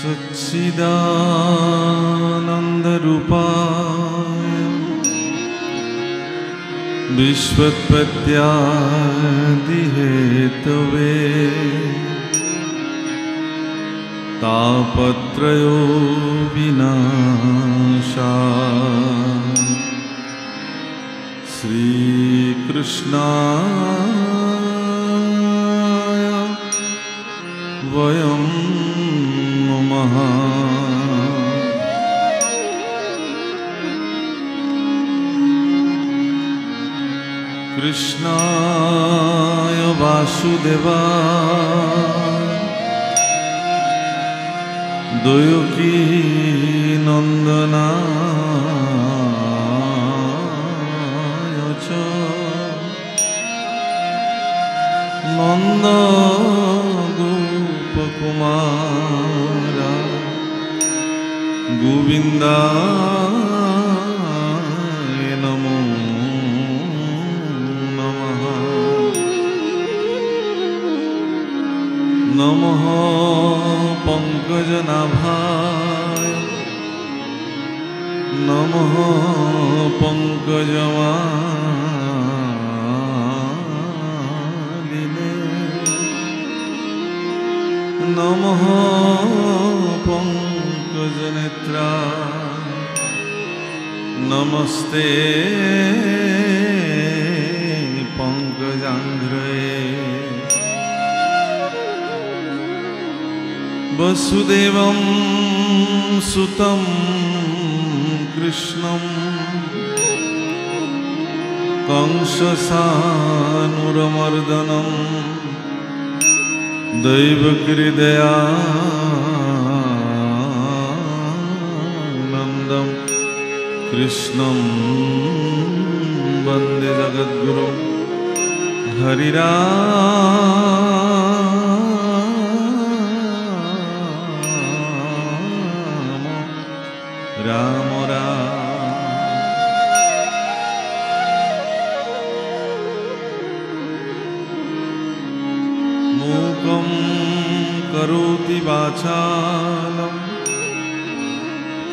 सच्चिदानन्दरूपाय विश्वोत्पत्त्यादिहेतवे तापत्रयो विनाशाय श्रीकृष्णाय वयं नमः। कृष्णाय वासुदेवाय देवकी नंदनाय च नंद गोपकुमाराय गोविन्दाय नमो नमः। नमः पंकजनाभाय नमः पंकजमालिने नमः पंकजनेत्राय नमस्ते पंकजांघ्रये। वसुदेवं सुतं कृष्णं कंससानुरमर्दनं दैवकृदयानन्दं कृष्णं वन्दे जगद्गुरुं राम राम। मूकं करोति वाचालं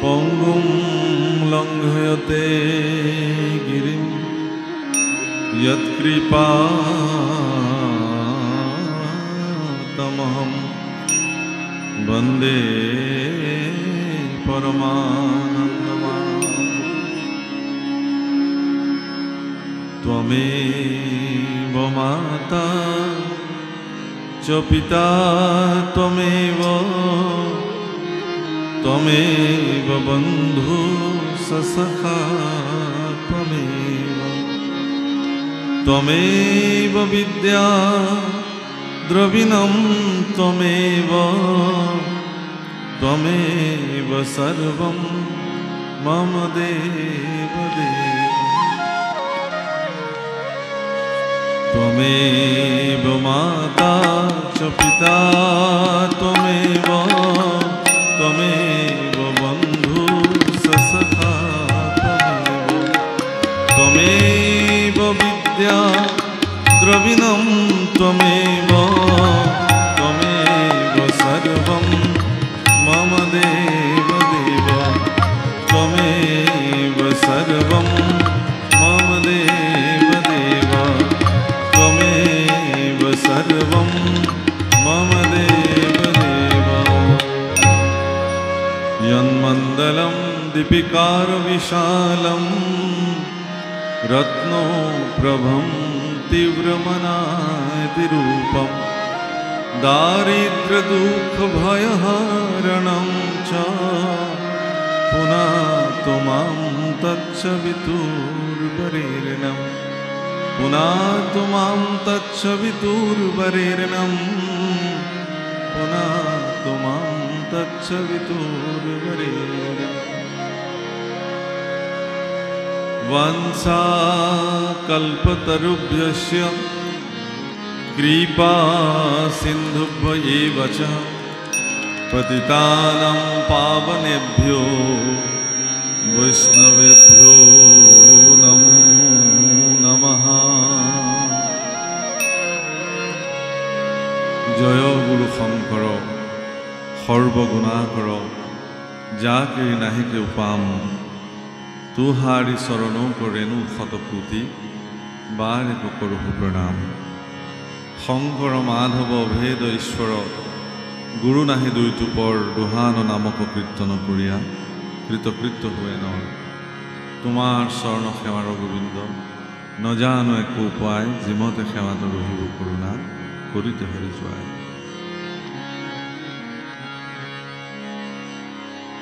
पङ्गुं लङ्घयते गिरिं यत्कृपातमहं वन्दे परमानन्दमाधवं। त्वमेव माता च पिता त्वमेव त्वमेव बन्धु सखा त्वमेव त्वमेव विद्या द्रविणं त्वमेव त्वमेव सर्वं मम देवदेव। त्वमेव माता च पिता त्वमेव त्वमेव बन्धु सखा त्वमेव त्वमेव विद्या द्रविणं त्वमेव त्वमेव सर्वं मम देवदेव। त्वमेव सर्वं मम देवदेव त्वमेव सर्वं मम देवदेव। यन्मण्डलं दीपिकारविशालं रत्नो प्रभं तीव्रमनातिरूपं दारिद्र्यदुःखभयहरणं च पुनातु मां तच्छवितुर्वरेण्यं पुनातु मां तच्छवितुर्वरेण्यं पुनातु मां तच्छवितुर्वरेण्यम्। वंशाकल्पतरुभ्यश्च कृपा सिन्धुभ्यैव च पतितानां पावनेभ्यो वैष्णवेभ्यो नमो नमः। जय गुरु शंकर সৰ্বগুণাকৰ যাকেৰি নাহিকে উপাম তুহাৰি চৰণ কৰেণু শতকোটি বাৰে কৰোঁ প্ৰণাম শংকৰ মাধৱ ভেদ ঈশ্বৰ গুৰু নাহি দুই টুপৰ দুহান নামক কীৰ্তন কৰিয়া কৃতকৃত্য हुए ন তোমাৰ চৰণ সেৱাৰ গোবিন্দ নজানো একো উপায় যিমতে সেৱাত ৰহিব কৰোণা কৰিতে হৰি যোৱাই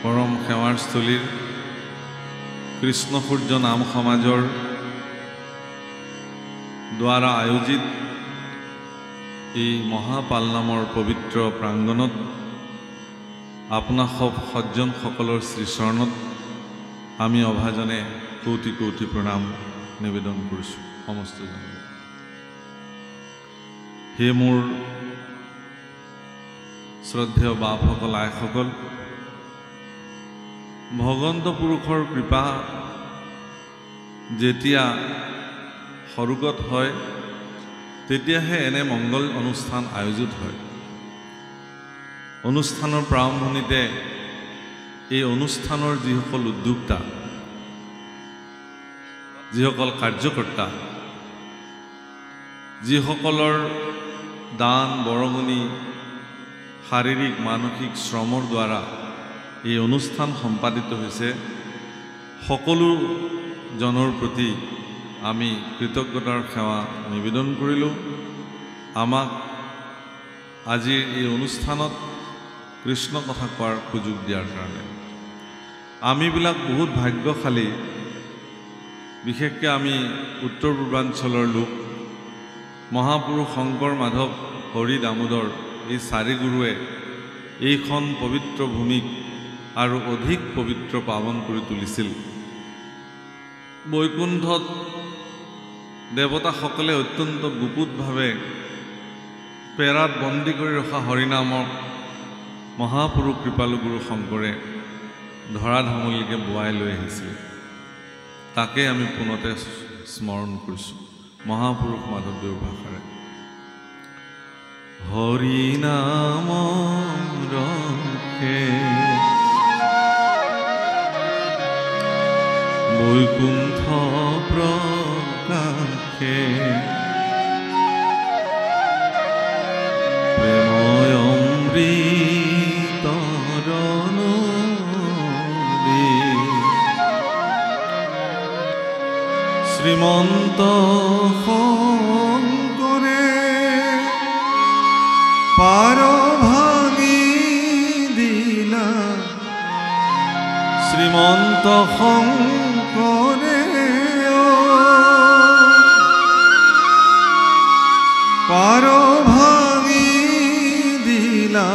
পৰম সেৱাৰ স্থলীৰ কৃষ্ণ সূৰ্য নাম সমাজৰ দ্বাৰা আয়োজিত এই মহাপাল নামৰ পবিত্ৰ প্ৰাংগণত আপোনা সব সজ্জনসকলৰ শ্ৰীচৰণত আমি অভাজনে কোটি কোটি প্ৰণাম নিবেদন কৰিছোঁ সমস্তজন হে মোৰ শ্ৰদ্ধেয় বাপসকল আইসকল ভগৱন্ত পুৰুষৰ কৃপা যেতিয়া সৰুগত হয় তেতিয়াহে এনে মংগল অনুষ্ঠান আয়োজিত হয় অনুষ্ঠানৰ প্ৰাৰম্ভণিতে এই অনুষ্ঠানৰ যিসকল উদ্যোক্তা যিসকল কাৰ্যকৰ্তা যিসকলৰ দান বৰঙণি শাৰীৰিক মানসিক শ্ৰমৰ দ্বাৰা এই অনুষ্ঠান সম্পাদিত হৈছে সকলো জনৰ প্ৰতি আমি কৃতজ্ঞতাৰ সেৱা নিবেদন কৰিলোঁ আমাক আজিৰ এই অনুষ্ঠানত কৃষ্ণ কথা কোৱাৰ সুযোগ দিয়াৰ কাৰণে আমিবিলাক বহুত ভাগ্যশালী বিশেষকৈ আমি উত্তৰ পূৰ্বাঞ্চলৰ লোক মহাপুৰুষ শংকৰ মাধৱ হৰি দামোদৰ এই চাৰি গুৰুৱে এইখন পবিত্ৰ ভূমিক আৰু অধিক পবিত্ৰ পাৱন কৰি তুলিছিল বৈকুণ্ঠত দেৱতাসকলে অত্যন্ত গুপুতভাৱে পেৰাত বন্দী কৰি ৰখা হৰিনামক মহাপুৰুষ কৃপালু গুৰু শংকৰে ধৰাধামলৈকে বোৱাই লৈ আহিছিল তাকে আমি পুনতে স্মৰণ কৰিছোঁ মহাপুৰুষ মাধৱদেৱৰ ভাষাৰে হৰিনাম ৰখে বৈকুণ্ঠ প্ৰকাশে প্ৰেময় অমৃতৰ নদী শ্ৰীমন্ত শংকৰে পাৰ ভাঙি দিলা শ্ৰীমন্ত শংকৰে পাৰ ভাঙি দিলা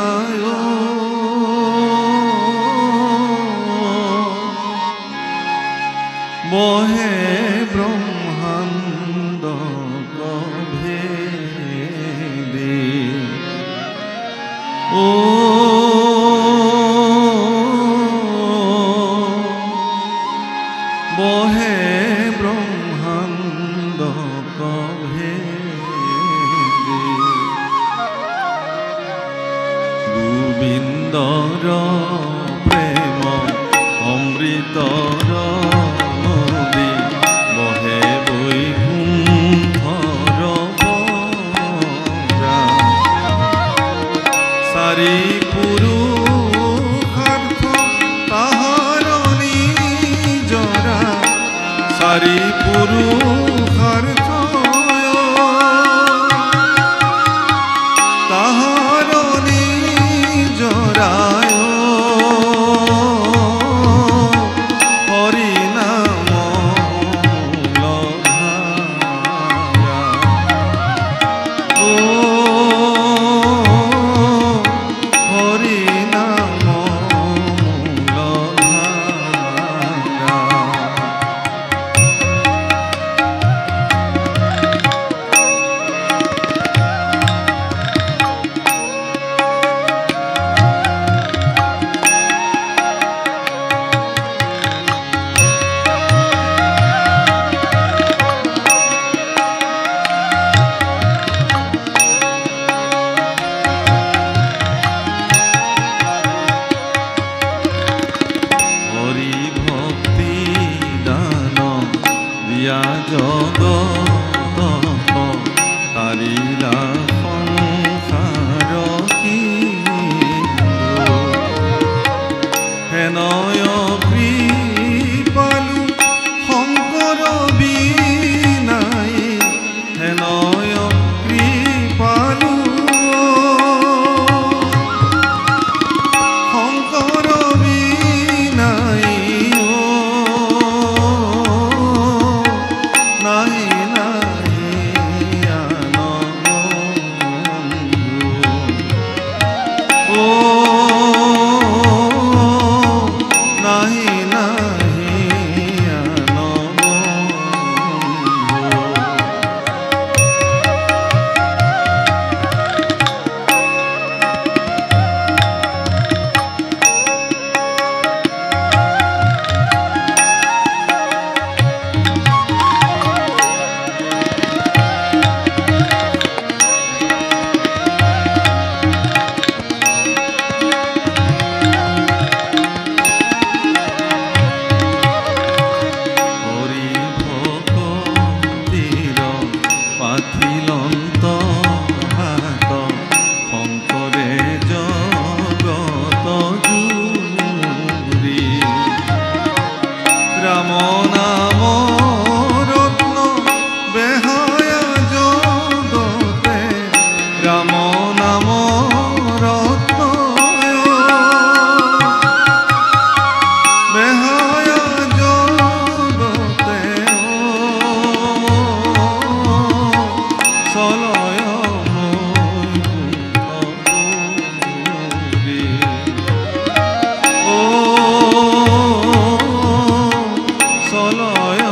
বহে ব্ৰহ্মাণ্ড ভেদে বহে ব্ৰহ্মাণ্ড ভেদে গোবিন্দৰ প্ৰেম অমৃতৰ নদী বহে বৈকুণ্ঠৰ পৰা চাৰি পুৰুষাৰ্থ তাহাৰ নিজৰা চাৰি পুৰুষাৰ্থ তাহাৰ নিজৰা জগত তাৰিলা সংসাৰ হেনয় কৃপালু শংকৰ বিনাই হেনয় কৃপালু শংকৰ বিনাই নাই নাই আন বন্ধু নাহি নাহি আন পাথিলন্ত হাত শংকৰে জগত জুৰি ৰাম নাম ৰত্ন বেহয়া জগতে ৰাম নাম ৰত্ন বেহয়া জগতে চলয় ও চলয়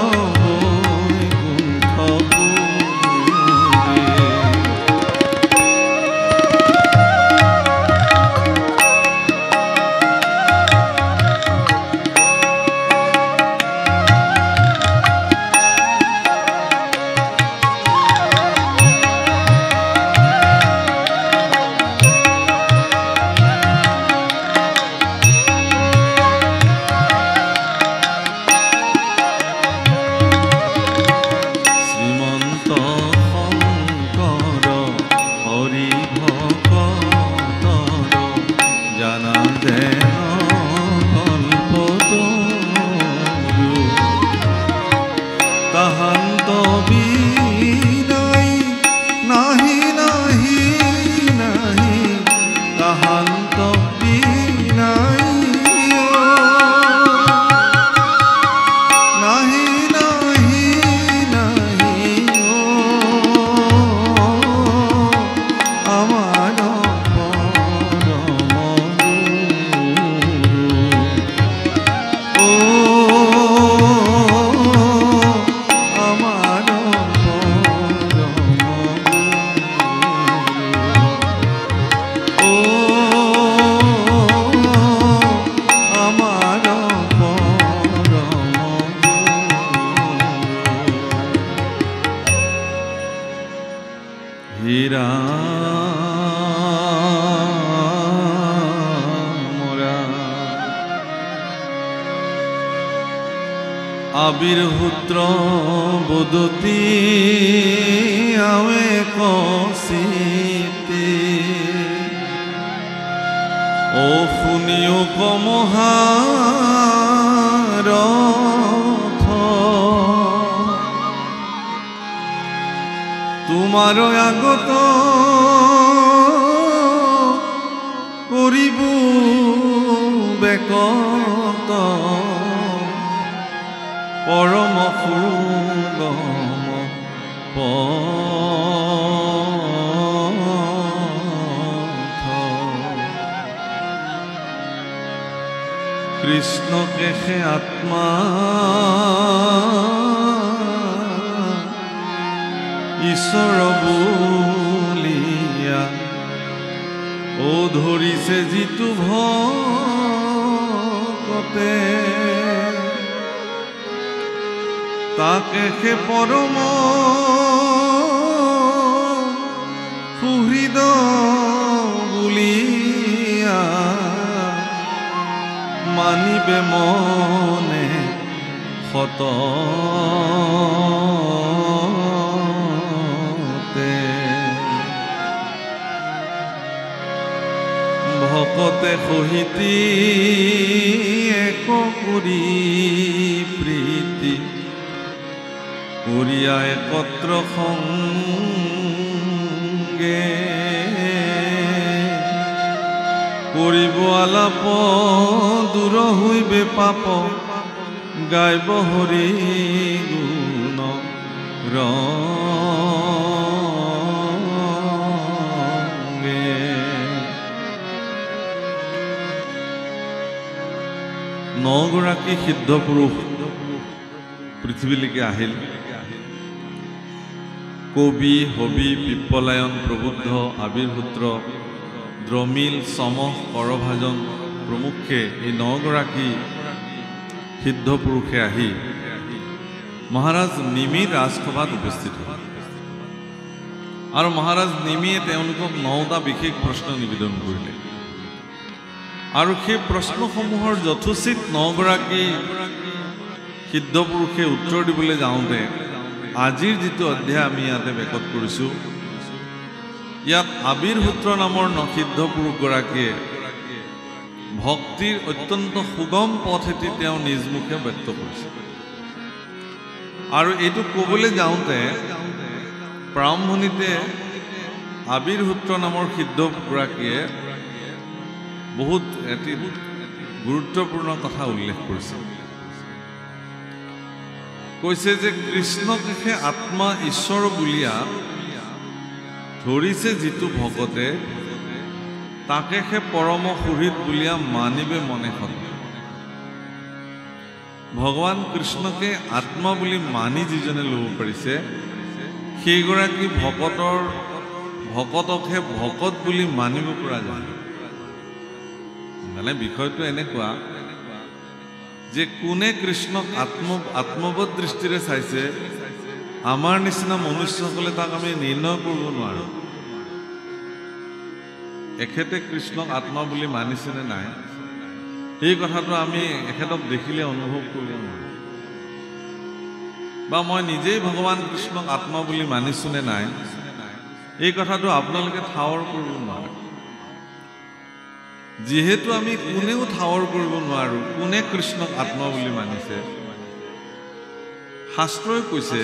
তাহান্ত বিনাই নাহি নাহি নাহি তাহান্ত বিনাই নাহি নাহি নাহি আমার পরম গুরু হীরা মোরা আবির্ভূত্র বদতি আওয়ে কসিতে ও শুনিও কমহার তোমার আগত করিব বেকত পরম সুগম পথ কৃষ্ণকে সে আত্মা ঈশ্বর বলিয়া ও ধরিছে যিটো ভকতে তাকে সে পরম সুহৃদ বলিয়া মানিবে মনে সত ভকতে সহিতি এক কৰি প্ৰীতি কৰিয়া একত্ৰ সংগে কৰিব আলাপ দূৰ হৈবে পাপ গাইব হৰি গুণ ৰঙে। নগৰাকী সিদ্ধ পুৰুষ পৃথিৱীলৈকে আহিল। কবি, হবি, পিপ্পলায়ন, প্ৰবুদ্ধ, আবিৰ্ভূত্ৰ, দ্ৰমিল, চমহ, কৰভাজন প্ৰমুখ্যে এই 9 গৰাকী সিদ্ধ পুৰুষে আহি মহাৰাজ নিমিৰ ৰাজসভাত উপস্থিত হ'ল। আৰু মহাৰাজ নিমিয়ে তেওঁলোকক 9টা বিশেষ প্ৰশ্ন নিবেদন কৰিলে। আৰু সেই প্ৰশ্নসমূহৰ যথোচিত 9 গৰাকী সিদ্ধ পুৰুষে উত্তৰ দিবলৈ যাওঁতে আজিৰ যিটো অধ্যায় আমি ইয়াতে বেকত কৰিছোঁ, ইয়াত আবিৰ্ভূত্ৰ নামৰ সিদ্ধ পুৰুষগৰাকীয়ে ভক্তিৰ অত্যন্ত সুগম পথ এটি তেওঁ নিজ মুখে ব্যক্ত কৰিছে। আৰু এইটো ক'বলৈ যাওঁতে প্ৰাৰম্ভণিতে আবিৰ্ভূত্ৰ নামৰ সিদ্ধগৰাকীয়ে বহুত এটি গুৰুত্বপূৰ্ণ কথা উল্লেখ কৰিছে। কৈছে যে কৃষ্ণকে আত্মা ঈশ্বৰ বুলিয়া ধৰিছে যিটো ভকতে তাকে সে পৰম সুহৃদ বুলিয়া মানিবে মনে সত। ভগৱান কৃষ্ণকে আত্মা বুলি মানি যিজনে ল'ব পাৰিছে সেইগৰাকী ভকতকহে ভকত বুলি মানিব পৰা যায়। মানে বিষয়টো এনেকুৱা যে কোনে কৃষ্ণক আত্মবোধ দৃষ্টিৰে চাইছে, আমাৰ নিচিনা মনুষ্যসকলে তাক আমি নিৰ্ণয় কৰিব নোৱাৰোঁ। এখেতে কৃষ্ণক আত্মা বুলি মানিছেনে নাই এই কথাটো আমি এখেতক দেখিলে অনুভৱ কৰিব নোৱাৰোঁ। বা মই নিজেই ভগৱান কৃষ্ণক আত্মা বুলি মানিছোনে নাই এই কথাটো আপোনালোকে ঠাৱৰ কৰিব নোৱাৰে। যিহেতু আমি কোনেও ঠাৱৰ কৰিব নোৱাৰোঁ কোনে কৃষ্ণক আত্মা বুলি মানিছে, শাস্ত্ৰই কৈছে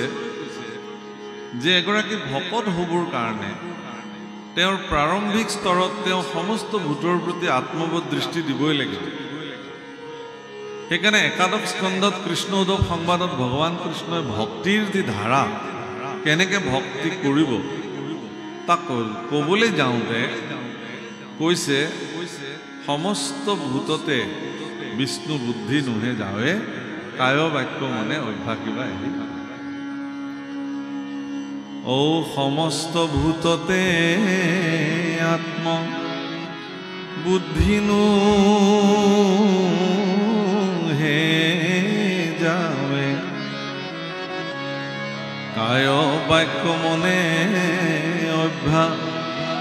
যে এগৰাকী ভকত হ'বৰ কাৰণে তেওঁৰ প্ৰাৰম্ভিক স্তৰত তেওঁ সমস্ত ভূতৰ প্ৰতি আত্মবোধ দৃষ্টি দিবই লাগিব। সেইকাৰণে একাদশ স্কন্ধত কৃষ্ণ উদ্ধৱ সংবাদত ভগৱান কৃষ্ণই ভক্তিৰ যি ধাৰা কেনেকৈ ভক্তি কৰিব তাক ক'বলৈ যাওঁতে কৈছে সমস্ত ভূততে বিষ্ণু বুদ্ধি নুহে যাৱে কায় বাক্য মনে অভ্যাসিবা এৰি। ঔ সমস্ত ভূততে আত্ম বুদ্ধি নুহে যাৱে কায় বাক্য মনে অভ্যাসিবায়ে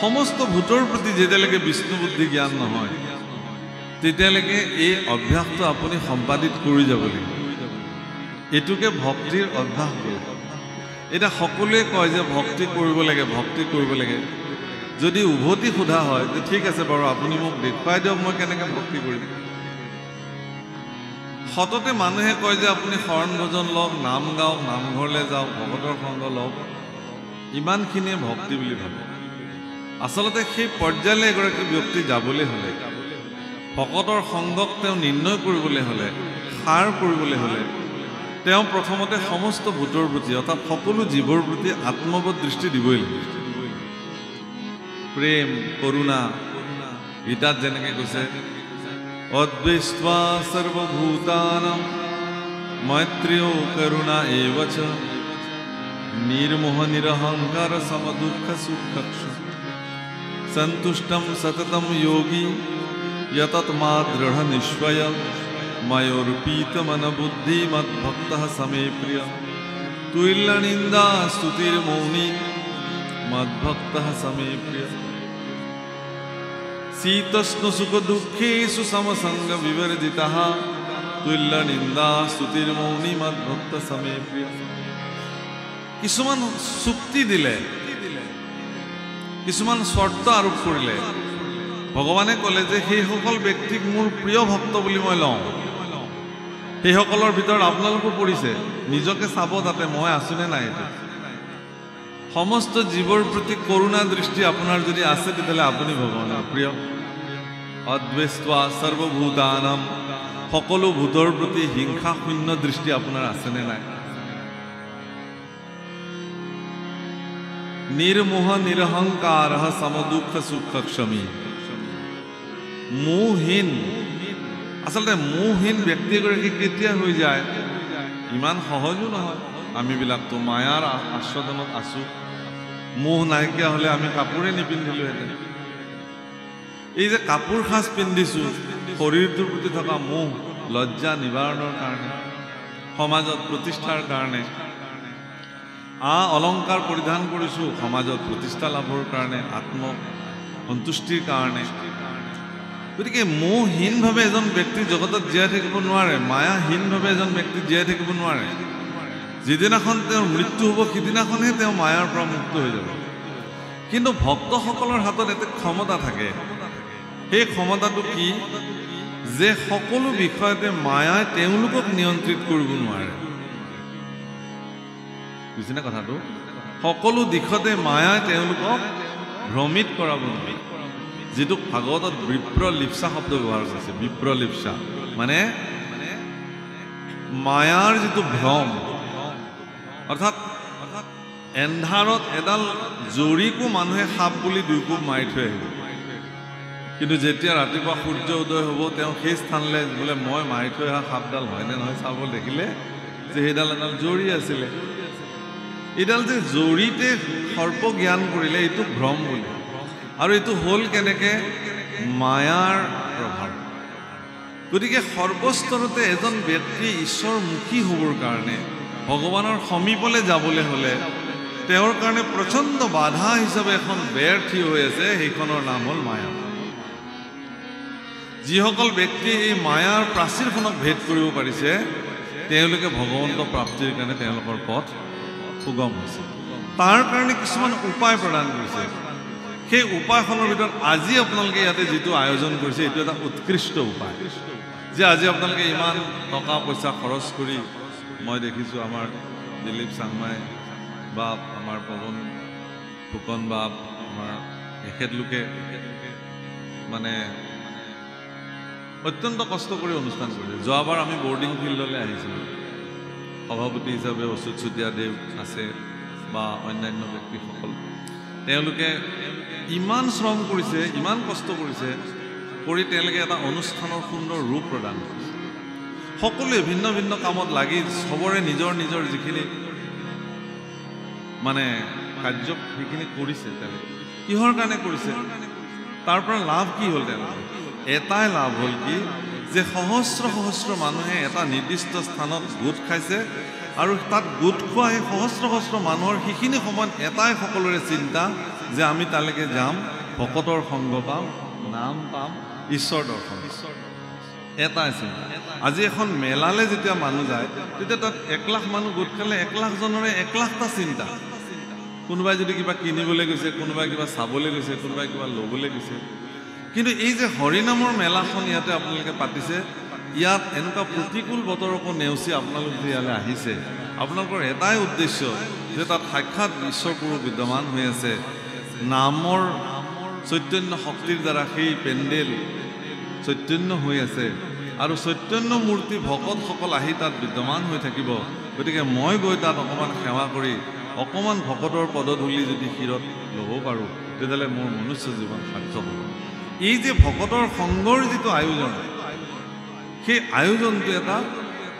সমস্ত ভূতৰ প্ৰতি যেতিয়ালৈকে বিষ্ণু বুদ্ধি জ্ঞান নহয় তেতিয়ালৈকে এই অভ্যাসটো আপুনি সম্পাদিত কৰি যাব লাগিব। এইটোকে ভক্তিৰ অভ্যাস কৰিব। এটা সকলোৱে কয় যে ভক্তি কৰিব লাগে, ভক্তি কৰিব লাগে। যদি উভতি সোধা হয় যে ঠিক আছে বাৰু আপুনি মোক দেখুৱাই দিয়ক মই কেনেকৈ ভক্তি কৰিম। সততে মানুহে কয় যে আপুনি শৰণ ভজন লওক, নাম গাওক, নামঘৰলৈ যাওক, ভকতৰ সংগ লওক, ইমানখিনিয়ে ভক্তি বুলি ভাবে। আচলতে সেই পৰ্যায়লৈ এগৰাকী ব্যক্তি যাবলৈ হ'লে, ভকতৰ সংগক তেওঁ নিৰ্ণয় কৰিবলৈ হ'লে, সাৰ কৰিবলৈ হ'লে তেওঁ প্ৰথমতে সমস্ত ভূতৰ প্ৰতি অৰ্থাৎ সকলো জীৱৰ প্ৰতি আত্মবোধ দৃষ্টি দিবই লাগিব। প্ৰেম, কৰুণা, গীতাত যেনেকৈ কৈছে অদ্বৈষ্টা সৰ্বভূতানাং মৈত্ৰেয় কৰুণা এব চ নিৰ্মোহ নিৰহংকাৰ সমদুঃখ সুখক্ষ সন্তুষ্টম সততম যোগী यतत्मा दृढ़ निश्चय मयोर्पीत मन बुद्धि मद्भक्त समे प्रिय तुल्य निंदा स्तुतिर्मौनी मद्भक्त समे प्रिय शीतोष्ण सुख दुखेषु समसंग विवर्जितः তুল্য নিন্দা স্তুতিৰ মৌনী মাত ভক্ত সমে প্ৰিয় কিছুমান চুক্তি দিলে কিছুমান শৰ্ত আৰোপ কৰিলে ভগৱানে ক'লে যে সেইসকল ব্যক্তিক মোৰ প্ৰিয় ভক্ত বুলি মই লওঁ সেইসকলৰ ভিতৰত আপোনালোকো পৰিছে নিজকে চাব তাতে মই আছোনে নাই সমস্ত জীৱৰ প্ৰতি কৰুণা দৃষ্টি আপোনাৰ যদি আছে তেতিয়াহ'লে আপুনি ভগৱানৰ প্ৰিয় অদ্বেষ্টা সৰ্বভূতানাম সকলো ভূতৰ প্ৰতি হিংসা শূন্য দৃষ্টি আপোনাৰ আছেনে নাই নিৰ্মোহ নিৰহংকাৰ সমদুঃখ সুখ ক্ষমী মোহহীন আচলতে মোহহীন ব্যক্তিগৰাকী কেতিয়া হৈ যায় ইমান সহজো নহয় আমিবিলাকতো মায়াৰ আশ্ৰদনত আছো মোহ নাইকিয়া হ'লে আমি কাপোৰে নিপিন্ধিলোহেঁতেন এই যে কাপোৰ সাজ পিন্ধিছো শৰীৰটোৰ প্ৰতি থকা মোহ লজ্জা নিবাৰণৰ কাৰণে সমাজত প্ৰতিষ্ঠাৰ কাৰণে অলংকাৰ পৰিধান কৰিছো সমাজত প্ৰতিষ্ঠা লাভৰ কাৰণে আত্ম সন্তুষ্টিৰ কাৰণে গতিকে মোহহীনভাৱে এজন ব্যক্তি জগতত জীয়াই থাকিব নোৱাৰে মায়াহীনভাৱে এজন ব্যক্তি জীয়াই থাকিব নোৱাৰে যিদিনাখন তেওঁৰ মৃত্যু হ'ব সিদিনাখনহে তেওঁ মায়াৰ পৰা মুক্ত হৈ যাব কিন্তু ভক্তসকলৰ হাতত এটা ক্ষমতা থাকে সেই ক্ষমতাটো কি যে সকলো বিষয়তে মায়াই তেওঁলোকক নিয়ন্ত্ৰিত কৰিব নোৱাৰে বুজিছেনে কথাটো সকলো দিশতে মায়াই তেওঁলোকক ভ্ৰমিত কৰাব নোৱাৰে যেটো ভাগৱতত বিপ্ৰলিপ্সা শব্দ ব্যৱহাৰ কৰিছে বিপ্ৰলিপ্সা মানে মায়াৰ যেটো ভ্ৰম অৰ্থাৎ এন্ধাৰত এডাল জৰিকো মানুহে সাপ বুলি দুইকোপ মাৰি থৈ আহিব কিন্তু যেতিয়া ৰাতিপুৱা সূৰ্য উদয় হ'ব তেওঁ সেই স্থানলৈ বোলে মই মাৰি থৈ অহা সাপডাল হয়নে নহয় চাব দেখিলে যে সেইডাল এডাল জৰি আছিলে এইডাল যে জৰিতে সৰ্প জ্ঞান কৰিলে এইটো ভ্ৰম বুলি আৰু এইটো হ'ল কেনেকে মায়াৰ প্ৰভাৱ গতিকে সৰ্বস্তৰতে এজন ব্যক্তি ঈশ্বৰমুখী হ'বৰ কাৰণে ভগৱানৰ সমীপলৈ যাবলৈ হ'লে তেওঁৰ কাৰণে প্ৰচণ্ড বাধা হিচাপে এখন বেৰ থিয় হৈ আছে সেইখনৰ নাম হ'ল মায়া যিসকল ব্যক্তি এই মায়াৰ প্ৰাচীৰখনক ভেদ কৰিব পাৰিছে তেওঁলোকে ভগৱন্ত প্ৰাপ্তিৰ কাৰণে তেওঁলোকৰ পথ সুগম হৈছে তাৰ কাৰণে কিছুমান উপায় প্ৰদান কৰিছে সেই উপায়খনৰ ভিতৰত আজি আপোনালোকে ইয়াতে যিটো আয়োজন কৰিছে এইটো এটা উৎকৃষ্ট উপায় যে আজি আপোনালোকে ইমান টকা পইচা খৰচ কৰি মই দেখিছোঁ আমাৰ দিলীপ চাংমাই বা আমাৰ পৱন ফুকন বা আমাৰ এখেতলোকে মানে অত্যন্ত কষ্ট কৰি অনুষ্ঠান কৰিছে যোৱাবাৰ আমি বৰ্ডিং ফিল্ডলৈ আহিছিলোঁ সভাপতি হিচাপে অচ্যুত চুতীয়াদেৱ আছে বা অন্যান্য ব্যক্তিসকল তেওঁলোকে ইমান শ্ৰম কৰিছে ইমান কষ্ট কৰিছে কৰি তেওঁলোকে এটা অনুষ্ঠানৰ সুন্দৰ ৰূপ প্ৰদান কৰিছে সকলোৱে ভিন্ন ভিন্ন কামত লাগি সবৰে নিজৰ নিজৰ যিখিনি মানে কাৰ্য সেইখিনি কৰিছে তেওঁলোকে কিহৰ কাৰণে কৰিছে তাৰ পৰা লাভ কি হ'ল তেওঁলোকৰ এটাই লাভ হ'ল কি যে সহস্ৰ সহস্ৰ মানুহে এটা নিৰ্দিষ্ট স্থানত গোট খাইছে আৰু তাত গোট খোৱা সেই সহস্ৰ সহস্ৰ মানুহৰ সেইখিনি সময়ত এটাই সকলোৰে চিন্তা যে আমি তালৈকে যাম ভকতৰ সংগ পাম নাম পাম ঈশ্বৰ দৰ্শন এটাই চিন্তা আজি এখন মেলালৈ যেতিয়া মানুহ যায় তেতিয়া তাত 1 লাখ মানুহ গোট খালে 1 লাখ জনৰে 1 লাখটা চিন্তা কোনোবাই যদি কিবা কিনিবলৈ গৈছে কোনোবাই কিবা চাবলৈ গৈছে কোনোবাই কিবা ল'বলৈ গৈছে কিন্তু এই যে হৰিনামৰ মেলাখন ইয়াতে আপোনালোকে পাতিছে ইয়াত এনেকুৱা প্ৰতিকূল বতৰকো নেওচি আপোনালোক যে ইয়ালৈ আহিছে আপোনালোকৰ এটাই উদ্দেশ্য যে তাত সাক্ষাৎ ঈশ্বৰপুৰুষ বিদ্যমান হৈ আছে নামৰ চৈতন্য শক্তিৰ দ্বাৰা সেই পেণ্ডেল চৈতন্য হৈ আছে আৰু চৈতন্য মূৰ্তি ভকতসকল আহি তাত বিদ্যমান হৈ থাকিব গতিকে মই গৈ তাত অকণমান সেৱা কৰি অকণমান ভকতৰ পদধূলি যদি শিৰত ল'ব পাৰোঁ তেতিয়াহ'লে মোৰ মনুষ্য জীৱন সাৰ্থক হ'ব এই যে ভকতৰ সংগৰ যিটো আয়োজন সেই আয়োজনটো এটা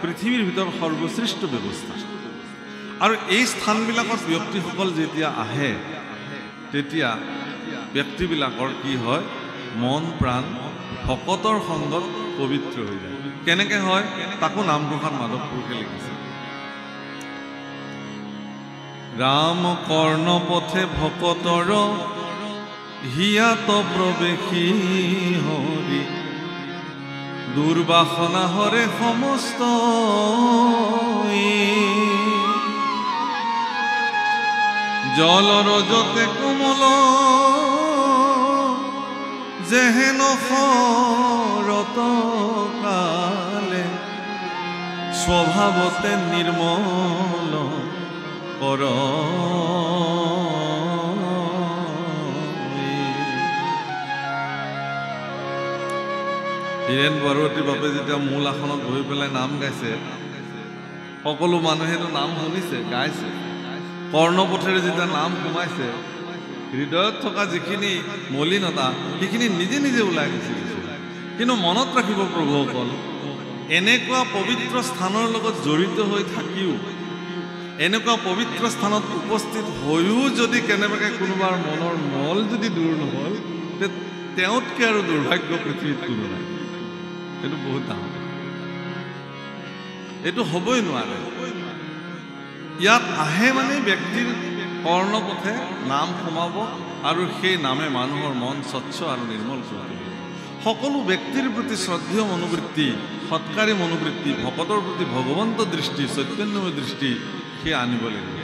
পৃথিৱীৰ ভিতৰত সৰ্বশ্ৰেষ্ঠ ব্যৱস্থা আৰু এই স্থানবিলাকত ব্যক্তিসকল যেতিয়া আহে তেতিয়া ব্যক্তিবিলাকৰ কি হয় মন প্ৰাণ ভকতৰ সংগত পবিত্ৰ হৈ যায় কেনেকৈ হয় তাকো নামঘোষাত মাধৱ পুৰুষে লিখিছে ৰাম কৰ্ণ পথে ভকতৰ হিয়াত প্ৰৱেশী হৰি দুৰ্বাসনা হৰে সমস্ত জলৰ যতে কোমল যেহেন শৰত কালে স্বভাৱতে নিৰ্মল কৰ হীৰেণ বৰুৱাতীৰ বাপে যেতিয়া মূল আসনত বহি পেলাই নাম গাইছে সকলো মানুহেতো নাম শুনিছে গাইছে কৰ্ণপথেৰে যেতিয়া নাম সোমাইছে হৃদয়ত থকা যিখিনি মলিনতা সেইখিনি নিজে নিজে ওলাই গৈছিল কিন্তু মনত ৰাখিব প্ৰভুসকল এনেকুৱা পবিত্ৰ স্থানৰ লগত জড়িত হৈ থাকিও এনেকুৱা পবিত্ৰ স্থানত উপস্থিত হৈও যদি কেনেবাকৈ কোনোবাৰ মনৰ মল যদি দূৰ নহ'ল তেওঁতকৈ আৰু দুৰ্ভাগ্য পৃথিৱীত কোনো নাই এইটো বহুত ডাঙৰ এইটো হ'বই নোৱাৰে ইয়াত আহে মানে ব্যক্তিৰ কৰ্ণপথে নাম সোমাব আৰু সেই নামে মানুহৰ মন স্বচ্ছ আৰু নিৰ্মল কৰি তুলিব সকলো ব্যক্তিৰ প্ৰতি শ্ৰদ্ধেয় মনোবৃত্তি সৎকাৰী মনোবৃত্তি ভকতৰ প্ৰতি ভগৱন্ত দৃষ্টি চৈতন্যময় দৃষ্টি সেই আনিব লাগিব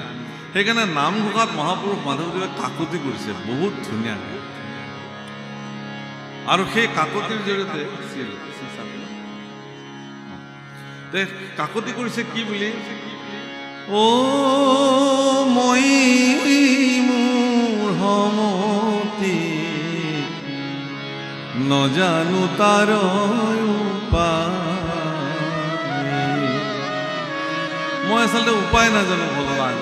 সেইকাৰণে নামঘোষাত মহাপুৰুষ মাধৱদেৱে কাকতি কৰিছে বহুত ধুনীয়াকৈ আৰু সেই কাকতিৰ জৰিয়তে কাকতি কৰিছে কি বুলি ও মই মোৰ সমতি নজানো তাৰ মই আচলতে উপায় নাজানো ভগৱান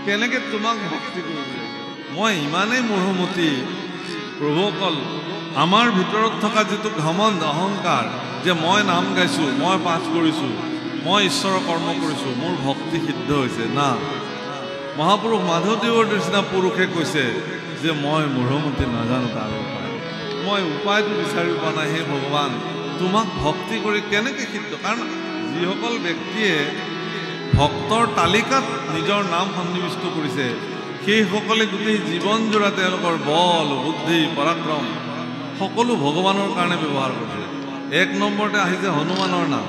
কেনেকৈ তোমাক ভক্তি কৰিব লাগে মই ইমানেই মোহমতি প্ৰভুসকল আমাৰ ভিতৰত থকা যিটো ঘমণ্ড অহংকাৰ যে মই নাম গাইছোঁ মই পাঠ কৰিছোঁ মই ঈশ্বৰৰ কৰ্ম কৰিছোঁ মোৰ ভক্তি সিদ্ধ হৈছে না মহাপুৰুষ মাধৱদেৱৰ নিচিনা পুৰুষে কৈছে যে মই মোহমতি নাজানো তাৰ উপায় মই উপায়টো বিচাৰি পোৱা নাই হে ভগৱান তোমাক ভক্তি কৰি কেনেকৈ সিদ্ধ কাৰণ যিসকল ব্যক্তিয়ে ভক্তৰ তালিকাত নিজৰ নাম সন্নিৱিষ্ট কৰিছে সেইসকলে গোটেই জীৱনজোৰা তেওঁলোকৰ বল বুদ্ধি পৰাক্ৰম সকলো ভগৱানৰ কাৰণে ব্যৱহাৰ কৰিছে এক নম্বৰতে আহিছে হনুমানৰ নাম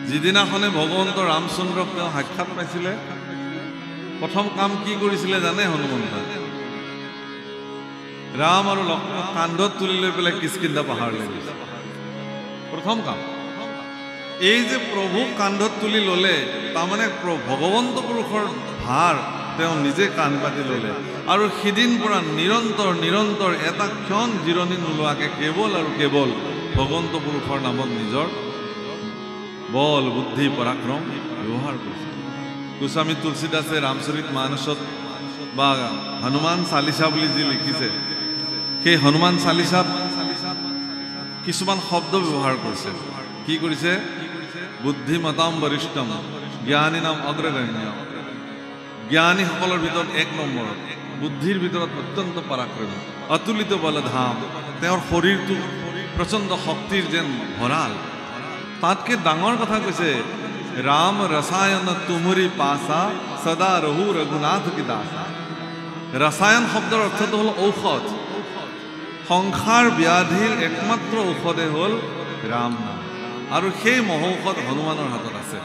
যিদিনাখনে ভগৱন্ত ৰামচন্দ্ৰক তেওঁ সাক্ষাৎ পাইছিলে প্ৰথম কাম কি কৰিছিলে জানে হনুমন্তে ৰাম আৰু লক্ষ্মণক কান্ধত তুলি লৈ পেলাই কিষ্কিন্ধা পাহাৰলৈ গৈছে প্ৰথম কাম এই যে প্ৰভুক কান্ধত তুলি ল'লে তাৰমানে ভগৱন্ত পুৰুষৰ ভাৰ তেওঁ নিজে কাণ পাতি ল'লে আৰু সিদিন পৰা নিৰন্তৰ এটা ক্ষণ জিৰণি নোলোৱাকৈ কেৱল আৰু কেৱল ভগৱন্ত পুৰুষৰ নামত নিজৰ বল বুদ্ধি পৰাক্ৰম ব্যৱহাৰ কৰিছে গোস্বামী তুলসীদাসে ৰামচৰিত মানসত বা হনুমান চালিচা বুলি যি লিখিছে সেই হনুমান চালিচাত কিছুমান শব্দ ব্যৱহাৰ কৰিছে কি কৰিছে বুদ্ধিমতাম বৰিষ্ঠম জ্ঞানী নাম অগ্ৰগণ্য জ্ঞানীসকলৰ ভিতৰত এক নম্বৰত বুদ্ধিৰ ভিতৰত অত্যন্ত পৰাক্ৰমী অতুলিত বলধাম তেওঁৰ শৰীৰটো প্ৰচণ্ড শক্তিৰ যেন ভঁৰাল তাতকৈ ডাঙৰ কথা কৈছে ৰাম ৰসায়ন তুমৰি পাছা সদা ৰহু ৰঘুনাথ কি দাসা ৰসায়ন শব্দৰ অৰ্থটো হ'ল ঔষধ সংসাৰ ব্যাধিৰ একমাত্ৰ ঔষধে হ'ল ৰাম নাম আৰু সেই মহৌষধ হনুমানৰ হাতত আছে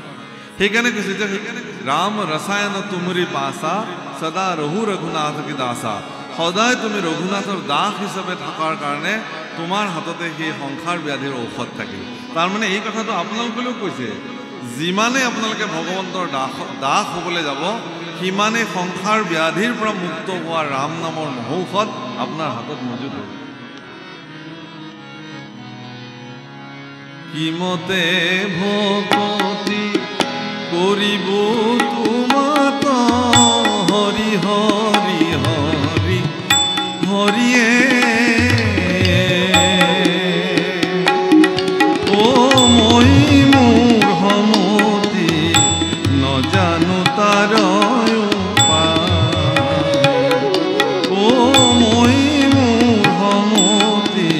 সেইকাৰণে কৈছে যে ৰাম ৰসায়ন তুমৰি পাছা সদা ৰহু ৰঘুনাথ কি দাসা সদায় তুমি ৰঘুনাথৰ দাস হিচাপে থকাৰ কাৰণে তোমাৰ হাততে সেই সংসাৰ ব্যাধিৰ ঔষধ থাকিল তাৰমানে এই কথাটো আপোনালোকেও কৈছে যিমানে আপোনালোকে ভগৱন্তৰ দাস হ'বলৈ যাব সিমানে সংসাৰ ব্যাধিৰ পৰা মুক্ত হোৱা ৰাম নামৰ মহৌষধ আপোনাৰ হাতত মজুত হ'ব কিমতে ভকতি কৰিব তোমাত হৰি হৰি হৰি হৰিয়ে ও মই মোৰ সমতি নজানো তাৰ ও মই মোৰ সমতি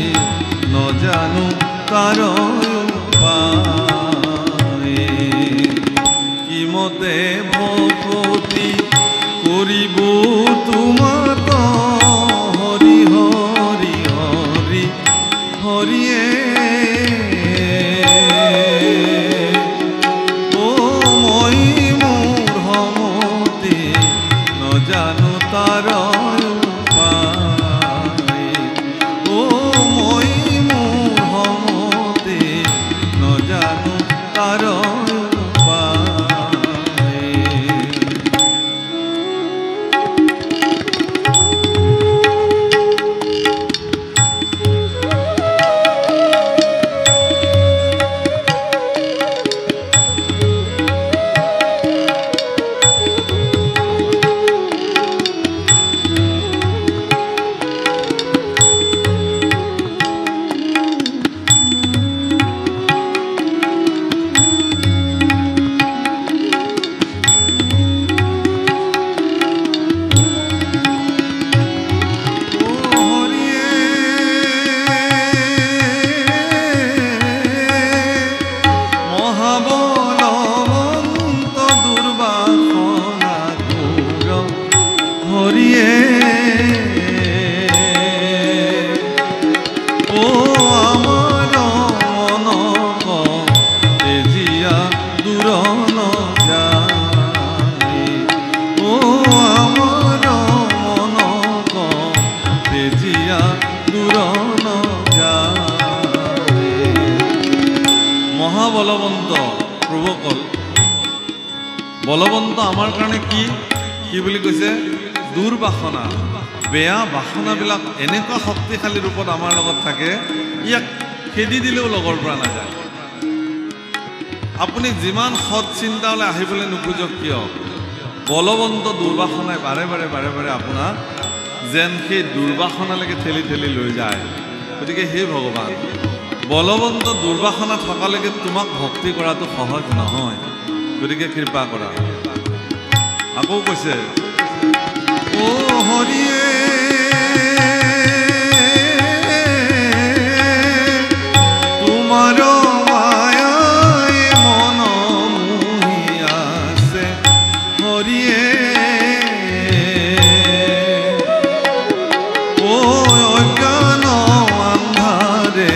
নজানো তাৰ কিমতে ভকতি কৰিব তোমাত হৰি হৰি হৰি হৰিয়ে নজানো তাৰ উপায় ও মই মোৰ সমতে নজানো তাৰ মহাবলবন্ত প্ৰভু কল বলবন্ত আমাৰ কাৰণে কি বুলি কৈছে দুৰ্বাসনা বেয়া বাসনাবিলাক এনেকুৱা শক্তিশালী ৰূপত আমাৰ লগত থাকে ইয়াক খেদি দিলেও লগৰ পৰা নাযায় আপুনি যিমান সৎ চিন্তালৈ আহিবলৈ নোখোজক কিয় বলবন্ত দুৰ্বাসনাই বাৰে বাৰে আপোনাক যেন সেই দুৰ্বাসনালৈকে ঠেলি ঠেলি লৈ যায় গতিকে হে ভগৱান বলবন্ত দুৰ্বাসনা থকালৈকে তোমাক ভক্তি কৰাটো সহজ নহয় গতিকে কৃপা কৰা আকৌ কৈছে ও হৰিয়ে তোমাৰ মায়াই মন মোহি আছে হৰিয়ে ও অজ্ঞান আন্ধাৰে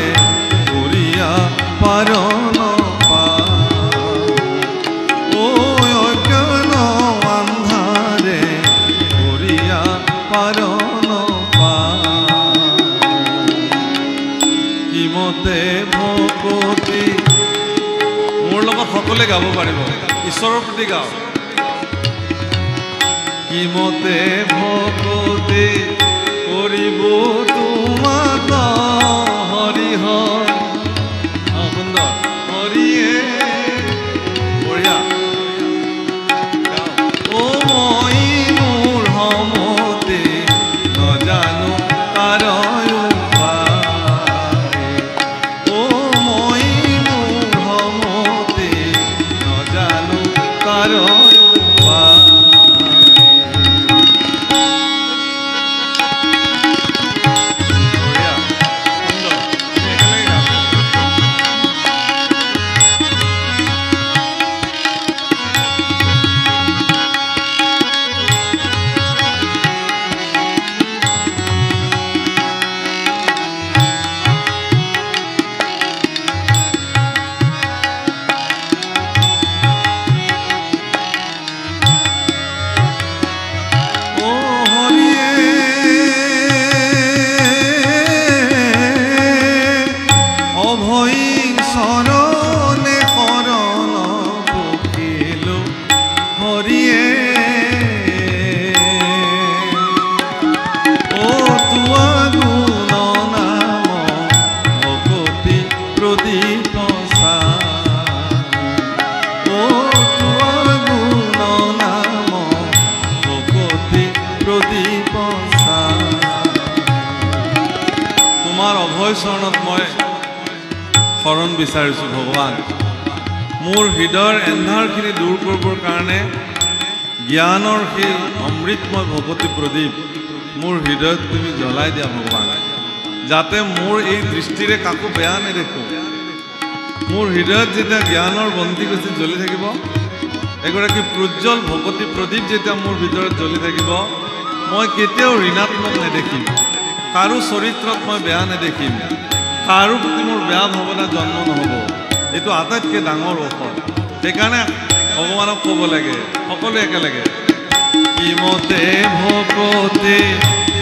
ঘূৰিয়া পাৰন পা ও অজ্ঞান আন্ধাৰে ঘূৰিয়া পাৰন পা কিমতে ভকতি মোৰ লগত সকলোৱে গাব পাৰিব ঈশ্বৰৰ প্ৰতি গাও কিমতে ভকতি কৰিব তোমাক হৰি হৰি সুন্দৰ হৰিয়ে বঢ়িয়া ও মই মোৰ সমতে নজানো তাৰ উপায় ও মই মোৰ সমতে নজানো তাৰ তোমাৰ অভয় চৰণত মই শৰণ বিচাৰিছোঁ ভগৱান মোৰ হৃদয়ৰ এন্ধাৰখিনি দূৰ কৰিবৰ কাৰণে জ্ঞানৰ সেই অমৃতময় ভগৱতী প্ৰদীপ মোৰ হৃদয়ত তুমি জ্বলাই দিয়া ভগৱান যাতে মোৰ এই দৃষ্টিৰে কাকো বেয়া নেদেখো মোৰ হৃদয়ত যেতিয়া জ্ঞানৰ বন্তি গছি জ্বলি থাকিব এগৰাকী প্ৰজ্বল ভগৱতী প্ৰদীপ যেতিয়া মোৰ ভিতৰত জ্বলি থাকিব মই কেতিয়াও ঋণাত্মক নেদেখিম কাৰো চৰিত্ৰত মই বেয়া নেদেখিম কাৰো প্ৰতি মোৰ বেয়া ভাৱনা জন্ম নহ'ব এইটো আটাইতকৈ ডাঙৰ ঔষধ সেইকাৰণে ভগৱানক ক'ব লাগে সকলোৱে একেলগে কিমতে ভকতে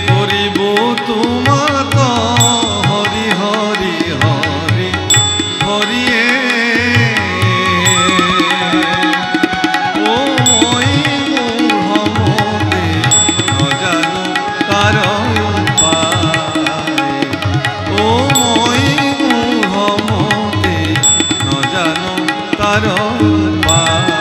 কৰিব তোমাত হৰি হৰি হৰি হৰিয়ে ও মই মোৰ সমতে নজানো তাৰ উপায় ও মই মোৰ সমতে নজানো তাৰ উপায়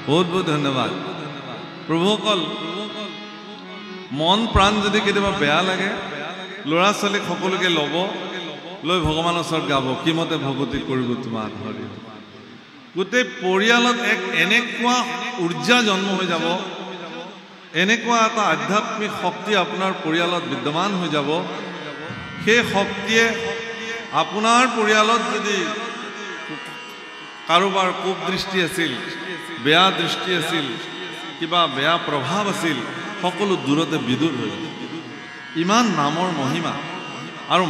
बहुत बहुत धन्यवाद প্ৰভুসকল মন প্ৰাণ যদি কেতিয়াবা বেয়া লাগে ল'ৰা ছোৱালীক সকলোকে ল'ব লৈ ভগৱানৰ ওচৰত গাব কিমতে ভগতি কৰিব তোমাৰ হৰি গোটেই পৰিয়ালত এক এনেকুৱা ঊৰ্জা জন্ম হৈ যাব এনেকুৱা এটা আধ্যাত্মিক শক্তি আপোনাৰ পৰিয়ালত বিদ্যমান হৈ যাব সেই শক্তিয়ে আপোনাৰ পৰিয়ালত যদি কাৰোবাৰ কোপ দৃষ্টি আছিল বেয়া দৃষ্টি আছিল কিবা বেয়া প্ৰভাৱ আছিল সকলো দূৰতে বিদূৰ হৈ যাব ইমান নামৰ মহিমা আৰু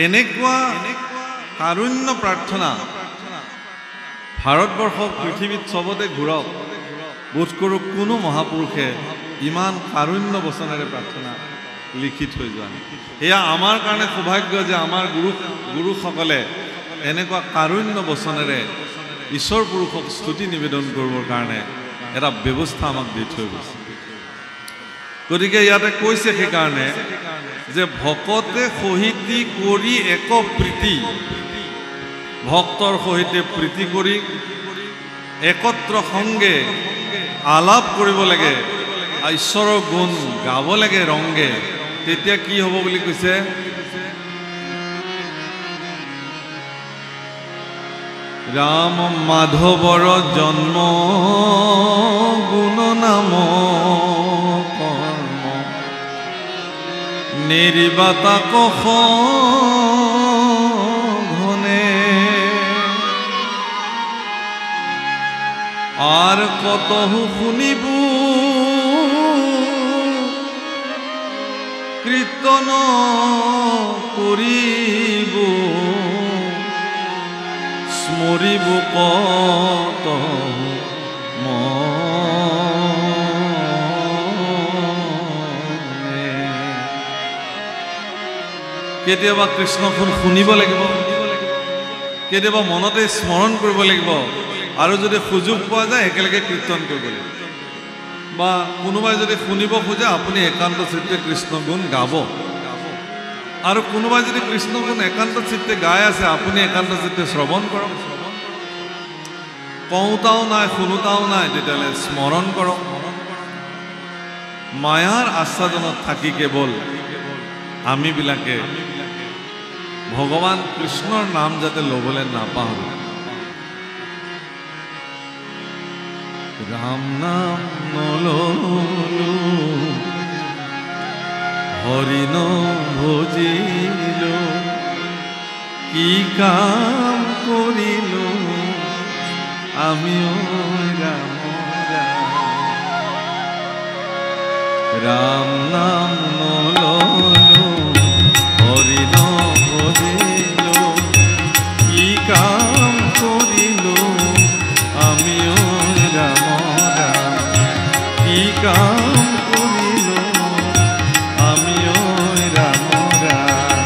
এনেকুৱা কাৰুণ্য প্ৰাৰ্থনা ভাৰতবৰ্ষক পৃথিৱীত সবতে ঘূৰক বোধ কৰোঁ কোনো মহাপুৰুষে ইমান কাৰুণ্য বচনেৰে প্ৰাৰ্থনা লিখি থৈ যোৱা এয়া আমাৰ কাৰণে সৌভাগ্য যে আমাৰ গুৰুসকলে এনেকুৱা কাৰুণ্য বচনেৰে ঈশ্বৰ পুৰুষক স্তুতি নিবেদন কৰিবৰ কাৰণে এটা ব্যৱস্থা আমাক দি থৈ গৈছে গতিকে ইয়াতে কৈছে সেইকাৰণে যে ভকতে সহিতি কৰি এক প্ৰীতি ভক্তৰ সহিতে প্ৰীতি কৰি একত্ৰ সংগে আলাপ কৰিব লাগে ঈশ্বৰৰ গুণ গাব লাগে ৰংগে তেতিয়া কি হ'ব বুলি কৈছে राम माधवर जन्म गुण नाम कर्म निर्बाता कह घने आर कतहु शुनिबु कीर्तन करिबु स्मरिब कत मने केতিয়াबा कृष्णखुन शुनिब লাগিব केতিয়াबा मनते स्मरण কৰিব লাগিব আৰু যদি সুযোগ পোৱা যায় একেলগে কীৰ্তন কৰিব লাগিব বা কোনোবাই যদি শুনিব খোজে আপুনি একান্ত চিত্তে কৃষ্ণ গুণ গাব আৰু কোনোবাই যদি কৃষ্ণ গুণ একান্ত চিত্তে গাই আছে আপুনি একান্ত চিত্তে শ্ৰৱণ কৰক কওঁতাও নাই শুনোতাও নাই তেতিয়াহ'লে স্মৰণ কৰক মায়াৰ আস্বাদনত থাকি কেৱল আমিবিলাকে ভগৱান কৃষ্ণৰ নাম যাতে ল'বলৈ নাপাহৰো। ৰাম নাম নললো হৰি নভজিলো কি কাম কৰিলো আমিও ৰাম রাম নাম নললো হরি নভজিলো কি কাম করিলো আমিও রাম রাম কি কাম করিলো আমিও রাম রাম।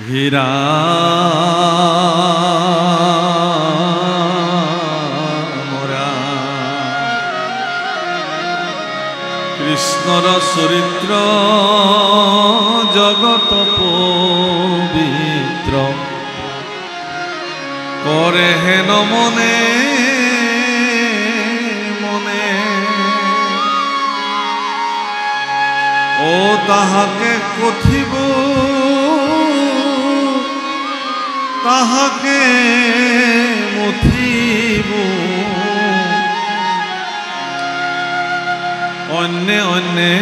হীরা মোরা কৃষ্ণর চরিত্র জগত পবিত্র করে হেন মনে মনে ও তাহাকে কথিব তাহাকে মথিব অন্যে অন্যে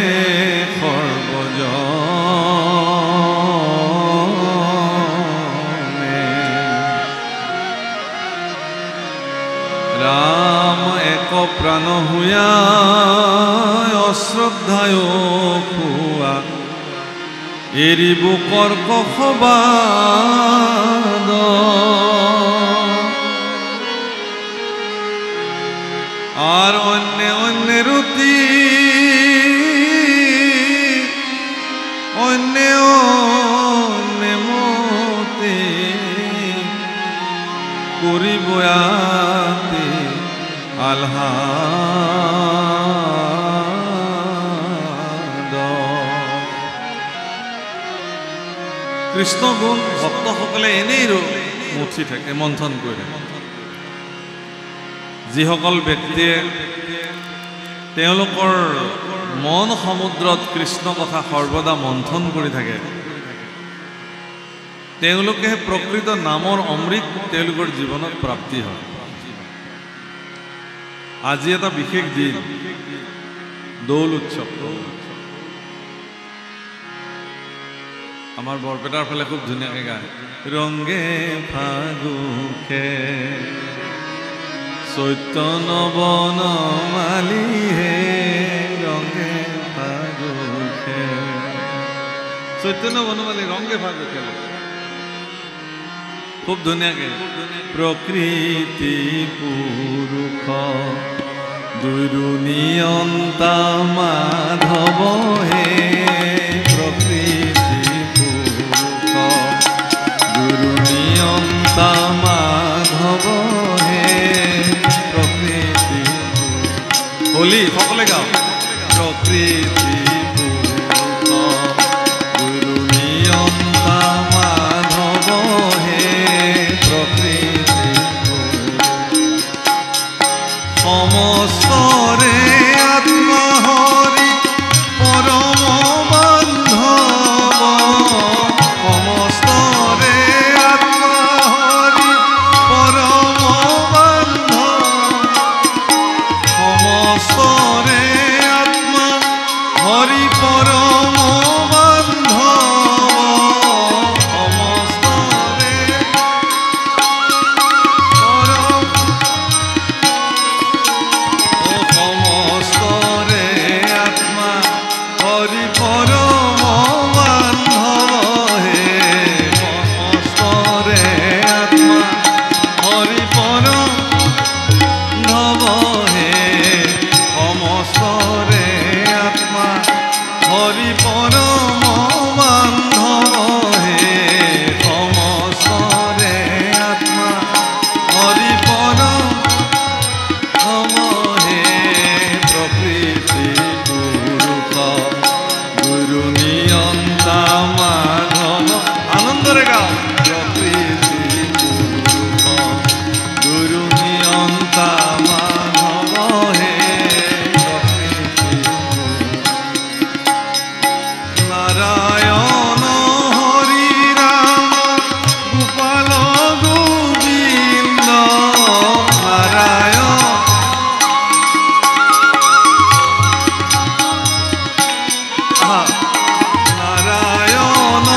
সর্বজনে রাম এক প্রাণ হুয়া অশ্রদ্ধায় খুয়া এরিব কর্কশবাদ আর অন্য অন্যের অতি অন্য অন্য মতে করিব আতে আহ্লাদ। কৃষ্ণ গুণ ভক্তসকলে এনেই মুঠি থাকে, মন্থন কৰি থাকে। যিসকল ব্যক্তিয়ে তেওঁলোকৰ মন সমুদ্ৰত কৃষ্ণ কথা সৰ্বদা মন্থন কৰি থাকে, তেওঁলোকে প্ৰকৃত নামৰ অমৃত তেওঁলোকৰ জীৱনত প্ৰাপ্তি হয়। আজি এটা বিশেষ দিন, দৌল উৎসৱ। আমাৰ বৰপেটাৰ ফালে খুব ধুনীয়াকৈ গায়, ৰংগে ফাগুকে চৈতন্য বনমালী হে, ৰংগে ফাগুকে চৈতন্য বনমালী ৰংগে ফাগুকে, খুব ধুনীয়াকৈ। প্ৰকৃতি পুৰুষ দুয়ো নিয়ন্তা মাধৱ হে, প্ৰকৃতি পুৰুষ দুয়ো নিয়ন্তা মাধৱ হে, প্ৰকৃতি হলি সকলে গাওঁ। প্ৰকৃতি পুৰুষ দুয়ো নিয়ন্তা মাধৱ হে, প্ৰকৃতি সমস্তৰে আত্মা হৰি পৰম বান্ধৱ, সমস্তৰে আত্মা হৰি পৰম বান্ধৱ, সমস্তৰে আত্মা হৰি পৰম বান্ধৱ, সমস্তৰে সমস্তৰে আত্মা হৰি পৰম বান্ধৱ হে, সমস্তৰে আত্মা হৰি পৰম বান্ধৱ হে, সমস্তৰে আত্মা হৰি পৰম বান্ধৱ হে, সমস্তৰে আত্মা হৰি পৰম হে, প্ৰকৃতি পুৰুষ গুৰু নিয়ন্তা মাধৱ। আনন্দৰে গাওঁ। প্ৰকৃতি পুৰুষ গুৰু নিয়ন্তা মাধৱ হে, প্ৰকৃতি নাৰায়ণ হৰি ৰাম গোপাল গোবিন্দ, নাৰায়ণ নারায়ণ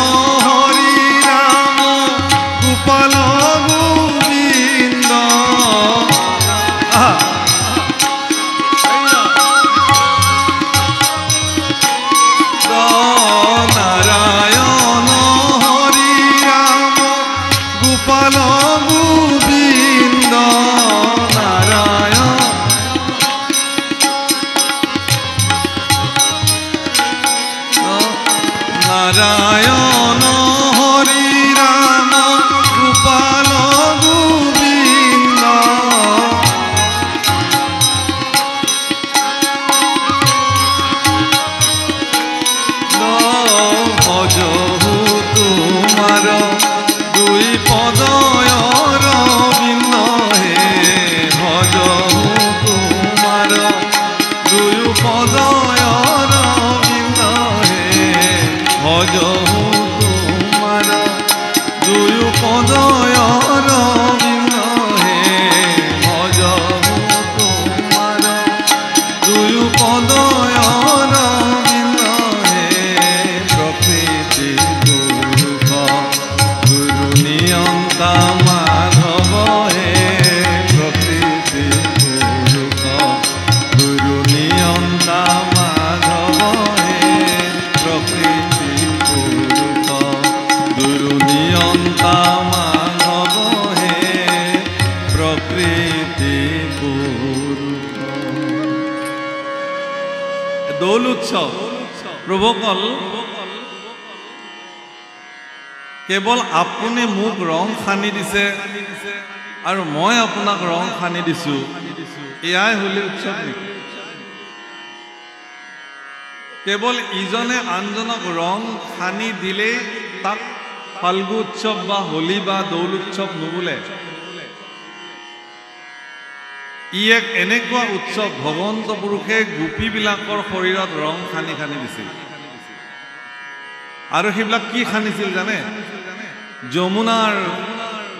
হরি রাম গোপাল গোবিন্দ, নারায়ণ হরি রাম গোপাল গোবিন্দ, নারায়ণ নারায়ণ হরি রাম গোপাল গোবিন্দ, ভজহু তোমার দুই পদয় রবিন্দ হে, ভজহু তোমার দুই পদয় রবিন্দ হে, ভজহু তোমার দুই পদয় রবিন্দ হে, ভজহু তোমার দুই পদয় রবিন্দ হে, প্ৰকৃতি পুৰুষ গুৰু নিয়ন্তা মাধৱ হে, প্ৰকৃতি পুৰুষ গুৰু নিয়ন্তা মাধৱ হে, প্ৰকৃতি পুৰুষ গুৰু নিয়ন্তা মাধৱ হে, প্ৰকৃতি পুৰুষ। দৌল উৎসৱ প্ৰভুসকল কেৱল আপুনি মোক ৰং সানি দিছে আৰু মই আপোনাক ৰং সানি দিছো এয়াই হোলী উৎসৱ নেকি কেৱল ইজনে আনজনক ৰং সানি দিলেই তাক ফাল্গু উৎসৱ বা হোলী বা দৌল উৎসৱ নুবুলে ই এক এনেকুৱা উৎসৱ ভগৱন্ত পুৰুষে গোপীবিলাকৰ শৰীৰত ৰং সানি সানি দিছিল আৰু সেইবিলাক কি সানিছিল জানে যমুনাৰ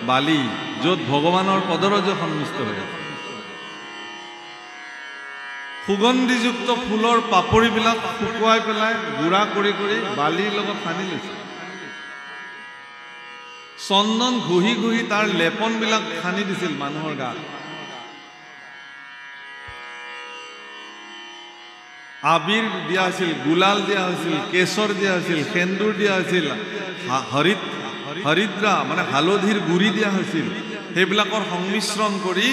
বালি য'ত ভগৱানৰ পদৰজ সন্মিষ্ট হৈ আছে সুগন্ধিযুক্ত ফুলৰ পাপৰিবিলাক শুকুৱাই পেলাই গুড়া কৰি কৰি বালিৰ লগত সানি লৈছিল চন্দন ঘঁহি ঘঁহি তাৰ লেপনবিলাক সানি দিছিল মানুহৰ গাত আবিৰ দিয়া হৈছিল গুলাল দিয়া হৈছিল কেশৰ দিয়া হৈছিল সেন্দুৰ দিয়া হৈছিল হৰিদ্ৰা মানে হালধিৰ গুৰি দিয়া হৈছিল সেইবিলাকৰ সংমিশ্ৰণ কৰি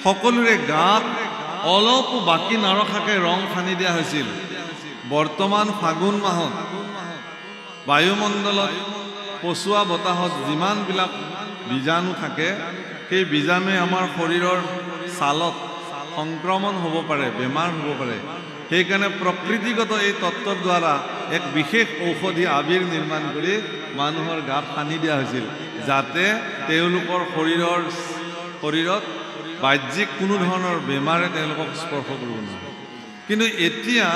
সকলোৰে গাত অলপো বাকী নৰখাকে ৰং সানি দিয়া হৈছিল বৰ্তমান ফাগুন মাহত বায়ুমণ্ডলত পচোৱা বতাহত যিমানবিলাক বীজাণু থাকে সেই বীজাণুৱে আমাৰ শৰীৰৰ ছালত সংক্ৰমণ হ'ব পাৰে বেমাৰ হ'ব পাৰে সেইকাৰণে প্ৰকৃতিগত এই তত্ত্বৰ দ্বাৰা এক বিশেষ ঔষধি আবিৰ নিৰ্মাণ কৰি মানুহৰ গাত সানি দিয়া হৈছিল যাতে তেওঁলোকৰ শৰীৰত বাহ্যিক কোনো ধৰণৰ বেমাৰে তেওঁলোকক স্পৰ্শ কৰিব নোৱাৰে কিন্তু এতিয়া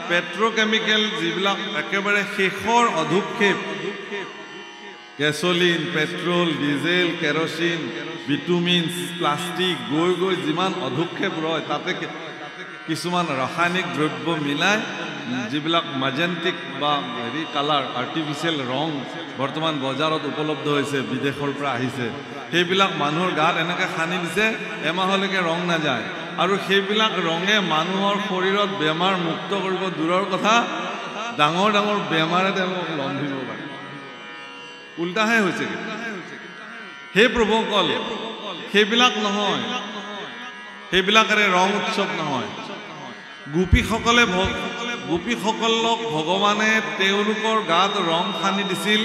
পেট্ৰকেমিকেল যিবিলাক একেবাৰে শেষৰ অধুক্ষেপ gasoline petrol diesel kerosene bitumen plastic গৈ গৈ যিমান অধুক্ষেপ ৰয় তাতে কিছুমান ৰাসায়নিক দ্ৰব্য মিলাই যিবিলাক মাজেণ্টিক বা কালাৰ আৰ্টিফিচিয়েল ৰং বৰ্তমান বজাৰত উপলব্ধ হৈছে বিদেশৰ পৰা আহিছে সেইবিলাক মানুহৰ গাত এনেকৈ সানি দিছে এমাহলৈকে ৰং নাযায় আৰু সেইবিলাক ৰঙে মানুহৰ শৰীৰত বেমাৰ মুক্ত কৰিব দূৰৰ কথা ডাঙৰ ডাঙৰ বেমাৰে তেওঁলোকক লম্ভিব পাৰে উল্টাহে হৈছে সেই প্ৰভুসকল সেইবিলাক নহয় সেইবিলাকেৰে ৰং উৎসৱ নহয় গোপীসকলক ভগৱানে তেওঁলোকৰ গাত ৰং সানি দিছিল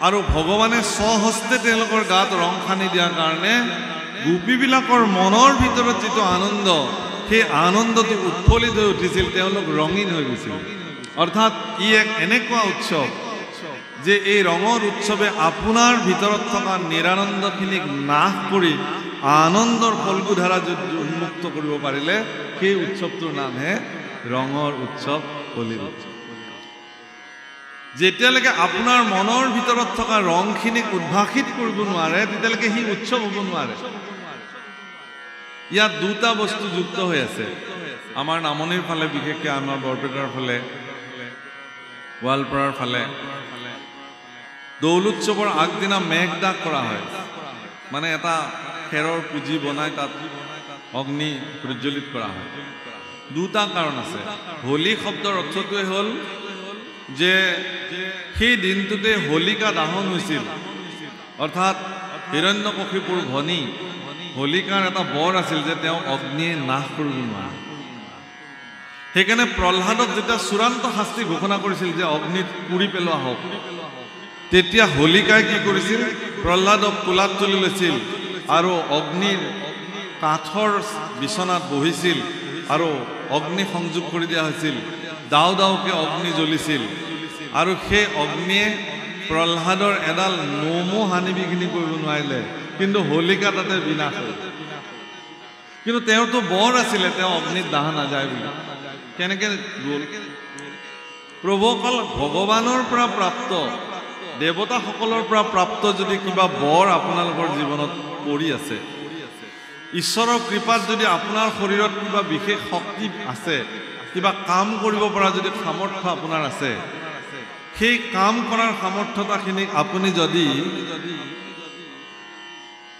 আৰু ভগৱানে স্বহস্তে তেওঁলোকৰ গাত ৰং সানি দিয়াৰ কাৰণে গোপীবিলাকৰ মনৰ ভিতৰত যিটো আনন্দ সেই আনন্দটো উৎফুল্লিত হৈ উঠিছিল তেওঁলোক ৰঙীন হৈ গৈছিল অৰ্থাৎ ই এক এনেকুৱা উৎসৱ যে এই ৰঙৰ উৎসৱে আপোনাৰ ভিতৰত থকা নিৰানন্দখিনিক নাশ কৰি আনন্দৰ ফল্গুধাৰা যদি উন্মুক্ত কৰিব পাৰিলে সেই উৎসৱটোৰ নামহে ৰঙৰ উৎসৱ হোলীৰ উৎসৱ যেতিয়ালৈকে আপোনাৰ মনৰ ভিতৰত থকা ৰংখিনিক উদ্ভাসিত কৰিব নোৱাৰে তেতিয়ালৈকে সি উৎসৱ হ'ব নোৱাৰে ইয়াত দুটা বস্তু যুক্ত হৈ আছে আমাৰ নামনিৰ ফালে বিশেষকৈ আমাৰ বৰপেটাৰ ফালে গোৱালপাৰাৰ ফালে দৌল উৎসৱৰ আগদিনা মেঘদাক কৰা হয় মানে এটা খেৰৰ পুঁজি বনাই তাত অগ্নি প্ৰজ্বলিত কৰা হয় দুটা কাৰণ আছে হোলী শব্দৰ অৰ্থটোৱে হ'ল যে সেই দিনটোতে হোলিকা দাহন হৈছিল অৰ্থাৎ হিৰণ্যকশিপুৰ ভনী হোলিকাৰ এটা বৰ আছিল যে তেওঁ অগ্নিয়ে নাশ কৰিব নোৱাৰে সেইকাৰণে প্ৰহ্লাদক যেতিয়া চূড়ান্ত শাস্তি ঘোষণা কৰিছিল যে অগ্নিত পুৰি পেলোৱা হওক তেতিয়া হোলিকাই কি কৰিছিল প্ৰহ্লাদক কোলাত তুলি লৈছিল আৰু অগ্নিৰ কাঠৰ বিচনাত বহিছিল আৰু অগ্নি সংযোগ কৰি দিয়া হৈছিল দাও দাওকে অগ্নি জ্বলিছিল আৰু সেই অগ্নিয়ে প্ৰহ্লাদৰ এডাল নোমো হানি বিঘিনি কৰিব নোৱাৰিলে কিন্তু হোলিকা তাতে বিনাশ হ'ল কিন্তু তেওঁতো বৰ আছিলে তেওঁ অগ্নিত দাহ নাযায় বুলি কেনেকৈ গ'ল প্ৰভুসকল ভগৱানৰ পৰা প্ৰাপ্ত দেৱতাসকলৰ পৰা প্ৰাপ্ত যদি কিবা বৰ আপোনালোকৰ জীৱনত পৰি আছে ঈশ্বৰৰ কৃপাত যদি আপোনাৰ শৰীৰত কিবা বিশেষ শক্তি আছে কিবা কাম কৰিব পৰা যদি সামৰ্থ্য আপোনাৰ আছে সেই কাম কৰাৰ সামৰ্থ্যতাখিনিক আপুনি যদি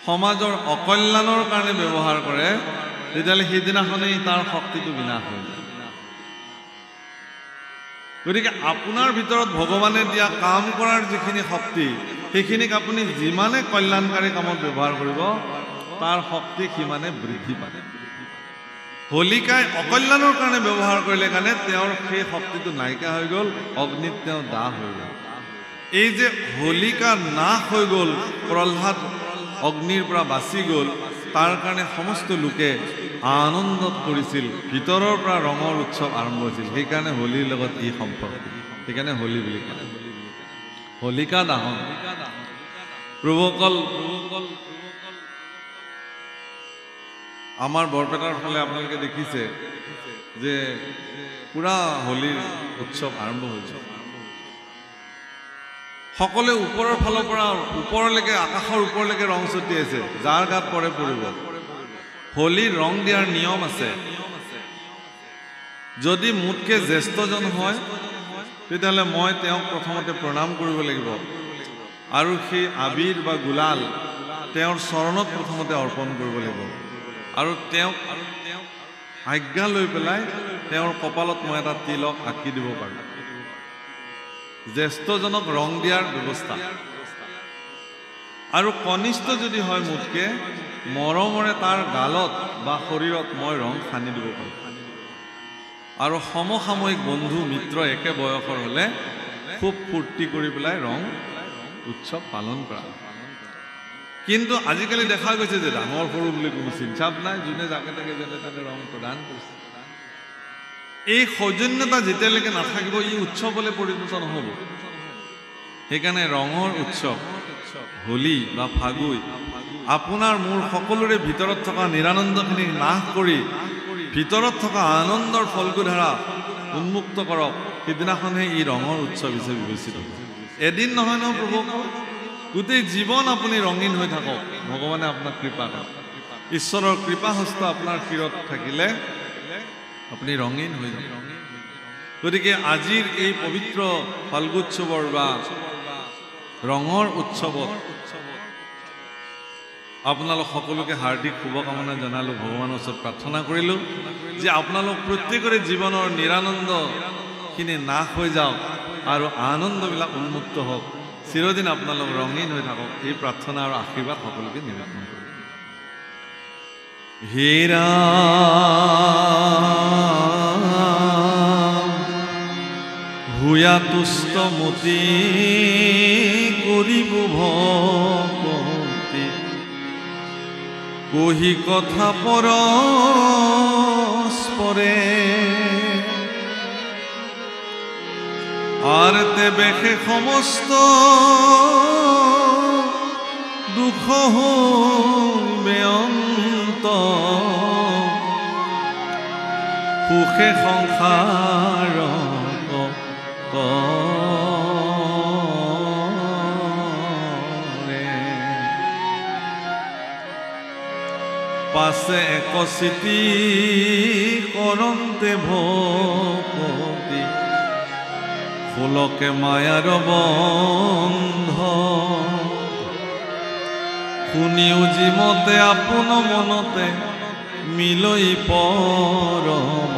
সমাজৰ অকল্যাণৰ কাৰণে ব্যৱহাৰ কৰে তেতিয়াহ'লে সেইদিনাখনেই তাৰ শক্তিটো বিনাশ হৈ যায় গতিকে আপোনাৰ ভিতৰত ভগৱানে দিয়া কাম কৰাৰ যিখিনি শক্তি সেইখিনিক আপুনি যিমানে কল্যাণকাৰী কামত ব্যৱহাৰ কৰিব তাৰ শক্তি সিমানে বৃদ্ধি পায় হোলিকাই অকল্যাণৰ কাৰণে ব্যৱহাৰ কৰিলে কাৰণে তেওঁৰ সেই শক্তিটো নাইকিয়া হৈ গ'ল, অগ্নিত তেওঁ দাহ হৈ গ'ল। এই যে হোলিকা নাশ হৈ গ'ল, প্ৰহ্লাদ অগ্নিৰ পৰা বাচি গ'ল, তাৰ কাৰণে সমস্ত লোকে আনন্দত কৰিছিল, ভিতৰৰ পৰা ৰঙৰ উৎসৱ আৰম্ভ হৈছিল। সেইকাৰণে হোলীৰ লগত ই সম্পৰ্ক, সেইকাৰণে হোলী বুলি কয়। হোলিকা দাহন প্ৰভুসকল, আমাৰ বৰপেটাৰ ফালে আপোনালোকে দেখিছে যে পুৰা হোলীৰ উৎসৱ আৰম্ভ হৈছে। সকলোৱে ওপৰৰ ফালৰ পৰা ওপৰলৈকে, আকাশৰ ওপৰলৈকে ৰং ছটিয়াইছে, যাৰ গাত পৰে পৰিব। হোলীৰ ৰং দিয়াৰ নিয়ম আছে। যদি মোতকৈ জ্যেষ্ঠজন হয় তেতিয়াহ'লে মই তেওঁক প্ৰথমতে প্ৰণাম কৰিব লাগিব আৰু সেই আবিৰ বা গুলাল তেওঁৰ চৰণত প্ৰথমতে অৰ্পণ কৰিব লাগিব আৰু তেওঁক আজ্ঞা লৈ পেলাই তেওঁৰ কপালত মই এটা তিলক আঁকি দিব পাৰোঁ। জ্যেষ্ঠজনক ৰং দিয়াৰ ব্যৱস্থা। আৰু কনিষ্ঠ যদি হয় মোতকে, মৰমৰে তাৰ গালত বা শৰীৰত মই ৰং সানি দিব পাৰোঁ। আৰু সমসাময়িক বন্ধু মিত্ৰ একে বয়সৰ হ'লে খুব ফূৰ্তি কৰি পেলাই ৰং উৎসৱ পালন কৰা। কিন্তু আজিকালি দেখা গৈছে যে ডাঙৰ সৰু বুলি কোনো চিন্তাপ নাই, যোনে যাকে তাকে যেনে তেনে ৰং প্ৰদান কৰিছে। এই সৌজন্যতা যেতিয়ালৈকে নাথাকিব ই উৎসৱলৈ পৰিণত নহ'ব। সেইকাৰণে ৰঙৰ উৎসৱ হোলী বা ফাগুই আপোনাৰ মোৰ সকলোৰে ভিতৰত থকা নিৰানন্দখিনি নাশ কৰি ভিতৰত থকা আনন্দৰ ফল্গুধাৰা উন্মুক্ত কৰক। সিদিনাখনহে ই ৰঙৰ উৎসৱ হিচাপে বিবেচিত হ'ব। এদিন নহয় ন প্ৰভু, গোটেই জীৱন আপুনি ৰঙীন হৈ থাকক, ভগৱানে আপোনাক কৃপা কৰক। ঈশ্বৰৰ কৃপাহস্ত আপোনাৰ শিৰত থাকিলে আপুনি ৰঙীন হৈ যাব। গতিকে আজিৰ এই পবিত্ৰ ফাল্গুৎসৱৰ বা ৰঙৰ উৎসৱত আপোনালোক সকলোকে হাৰ্দিক শুভকামনা জনালোঁ, ভগৱানৰ ওচৰত প্ৰাৰ্থনা কৰিলোঁ যে আপোনালোক প্ৰত্যেকৰে জীৱনৰ নিৰানন্দখিনি নাশ হৈ যাওক আৰু আনন্দবিলাক উন্মুক্ত হওক, চিৰদিন আপোনালোক ৰঙীন হৈ থাকক। এই প্ৰাৰ্থনা আৰু আশীৰ্বাদ সকলোকে নিবেদন কৰোঁ। হে ৰাম ভূয়া তুষ্ট মতি কৰিব ভকতি, কহি কথা পৰস্পৰে, আর তেবে সে সমস্ত দুঃখ হইবে অন্ত, সুখে সংসার পাছে একচিতি করন্তে ভকতি, ফুলকে মায়ার বন্ধ, শুনিও যিমতে আপোন মনতে মিলই পৰমানন্দ।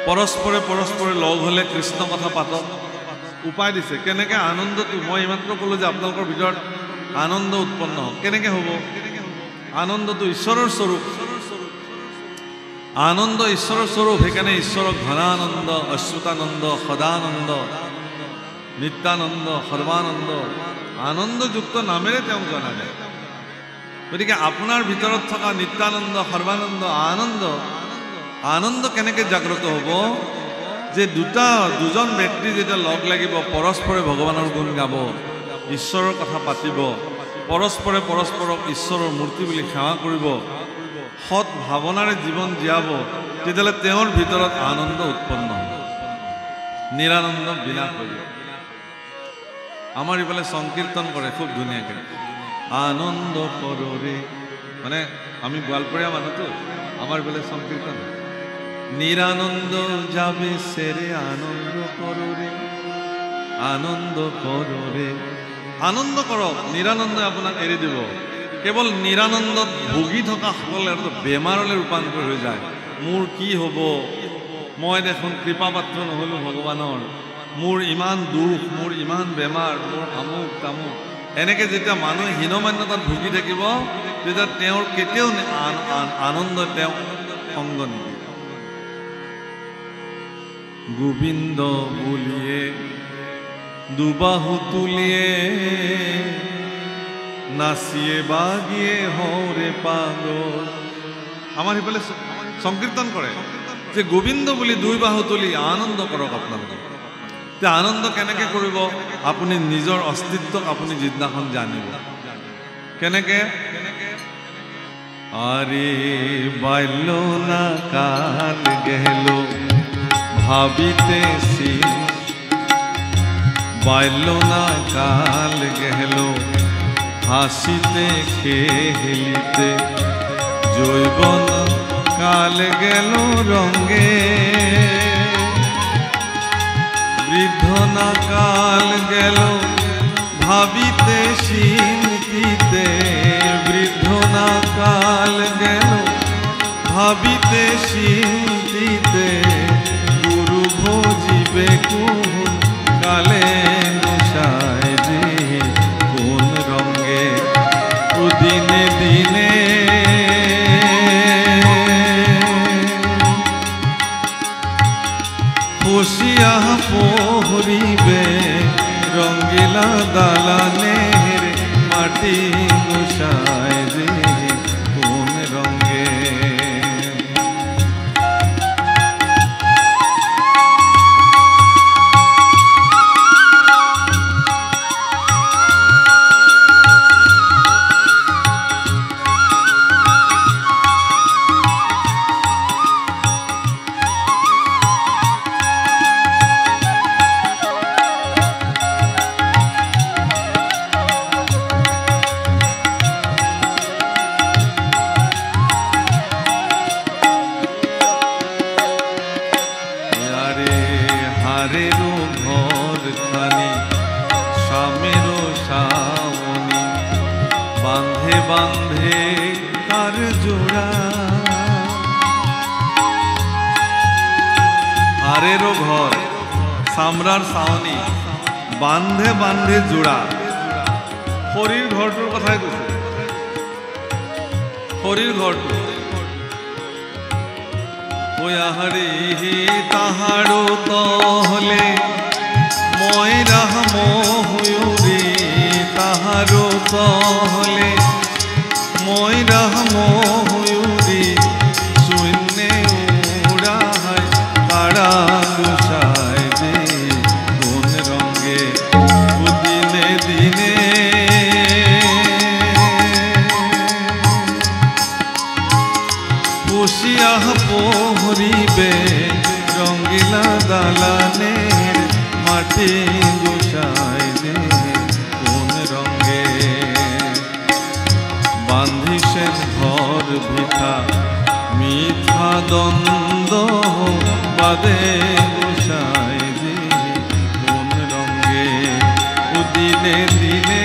পৰস্পৰে পৰস্পৰে লগ হ'লে কৃষ্ণ কথা পাতক। উপায় দিছে কেনেকৈ আনন্দটো, মই এইমাত্ৰ ক'লোঁ যে আপোনালোকৰ ভিতৰত আনন্দ উৎপন্ন হওক। কেনেকৈ হ'ব? আনন্দটো ঈশ্বৰৰ স্বৰূপ, আনন্দ ঈশ্বৰৰ স্বৰূপ। সেইকাৰণে ঈশ্বৰক ঘনানন্দ, অচ্যুতানন্দ, সদানন্দ, নিত্যানন্দ, সৰ্বানন্দ, আনন্দযুক্ত নামেৰে তেওঁক জনা যায়। গতিকে আপোনাৰ ভিতৰত থকা নিত্যানন্দ, সৰ্বানন্দ, আনন্দ, আনন্দ কেনেকৈ জাগ্ৰত হ'ব? যে দুজন ব্যক্তি যেতিয়া লগ লাগিব, পৰস্পৰে ভগৱানৰ গুণ গাব, ঈশ্বৰৰ কথা পাতিব, পৰস্পৰে পৰস্পৰক ঈশ্বৰৰ মূৰ্তি বুলি সেৱা কৰিব, সৎ ভাৱনাৰে জীৱন জীয়াব, তেতিয়াহ'লে তেওঁৰ ভিতৰত আনন্দ উৎপন্ন হ'ব, নিৰানন্দ বিনাশ হৈ যাব। আমাৰ ইফালে সংকীৰ্তন কৰে খুব ধুনীয়াকৈ, আনন্দ কৰৰে, মানে আমি গোৱালপৰীয়া মানুহটো, আমাৰ ইফালে সংকীৰ্তন নিৰানন্দ যাবে সেৰে আনন্দ কৰৰে, আনন্দ কৰৰে। আনন্দ কৰক, নিৰানন্দই আপোনাক এৰি দিব। কেৱল নিৰানন্দত ভুগি থকা সকলে বেমাৰলৈ ৰূপান্তৰ হৈ যায়। মোৰ কি হ'ব, মই দেখোন কৃপাপাত্ৰ নহ'লোঁ ভগৱানৰ, মোৰ ইমান দুখ, মোৰ ইমান বেমাৰ, মোৰ আমুক তামুক, এনেকৈ যেতিয়া মানুহে হীনমান্যতাত ভুগি থাকিব তেতিয়া তেওঁৰ কেতিয়াও আনন্দ তেওঁ সংগ নিদিয়ে। গোবিন্দ বুলিয়ে দুবাহু তুলিয়ে নাচিয়ে বাগিয়ে হৰে পাগল। আমাৰ সেইফালে সংকীৰ্তন কৰে যে গোবিন্দ বুলি দুই বাহু তুলি আনন্দ কৰক আপোনালোকে। এতিয়া আনন্দ কেনেকৈ কৰিব? আপুনি নিজৰ অস্তিত্বক আপুনি যিদিনাখন জানিব। কেনেকৈ? আৰে বাল্য না কাল গেল ভাবিতে সিং, বাল্য না কাল গেল হাসিতে খেলিতে, যৌবন কাল গেল রঙে, বৃদ্ধ না কাল গেল ভাবিতে চিন্তিতে, বৃদ্ধ না কাল গেল ভাবিতে চিন্তিতে, গুরু ভজিবে কোন কালে নশায় যে কোন রঙে, ও দিনে দিনে খুশিয়া পহরিবে রঙ্গিলা দালানের মাটি গোসায় যে কোন রঙে। হারেরও ঘর খানি স্বামীরও শাওনি, বান্ধে বান্ধে তার জোড়া। হারেরও ঘর সামরার শাওনি, বান্ধে বান্ধে জোড়া। হরির ঘৰটোৰ কথাই কৈছে, হৰিৰ ঘৰটো। ওয়াহারে তাহারো তহলে ময়রা মহুরে, তাহারো তহলে ময়রা মহুরে, শূন্যে উড়ায় তারা গোসায় যে কোন রঙে, দিনে দিনে খুশিয়া পহরিবে রঙ্গিলা দালানের মাটি গোসায় যে কোন রঙে, বান্ধিছেন ঘর ভিঠা মিথ্যা দ্বন্দ্ব বাদে গোসায় যে কোন রঙে, ও দিনে দিনে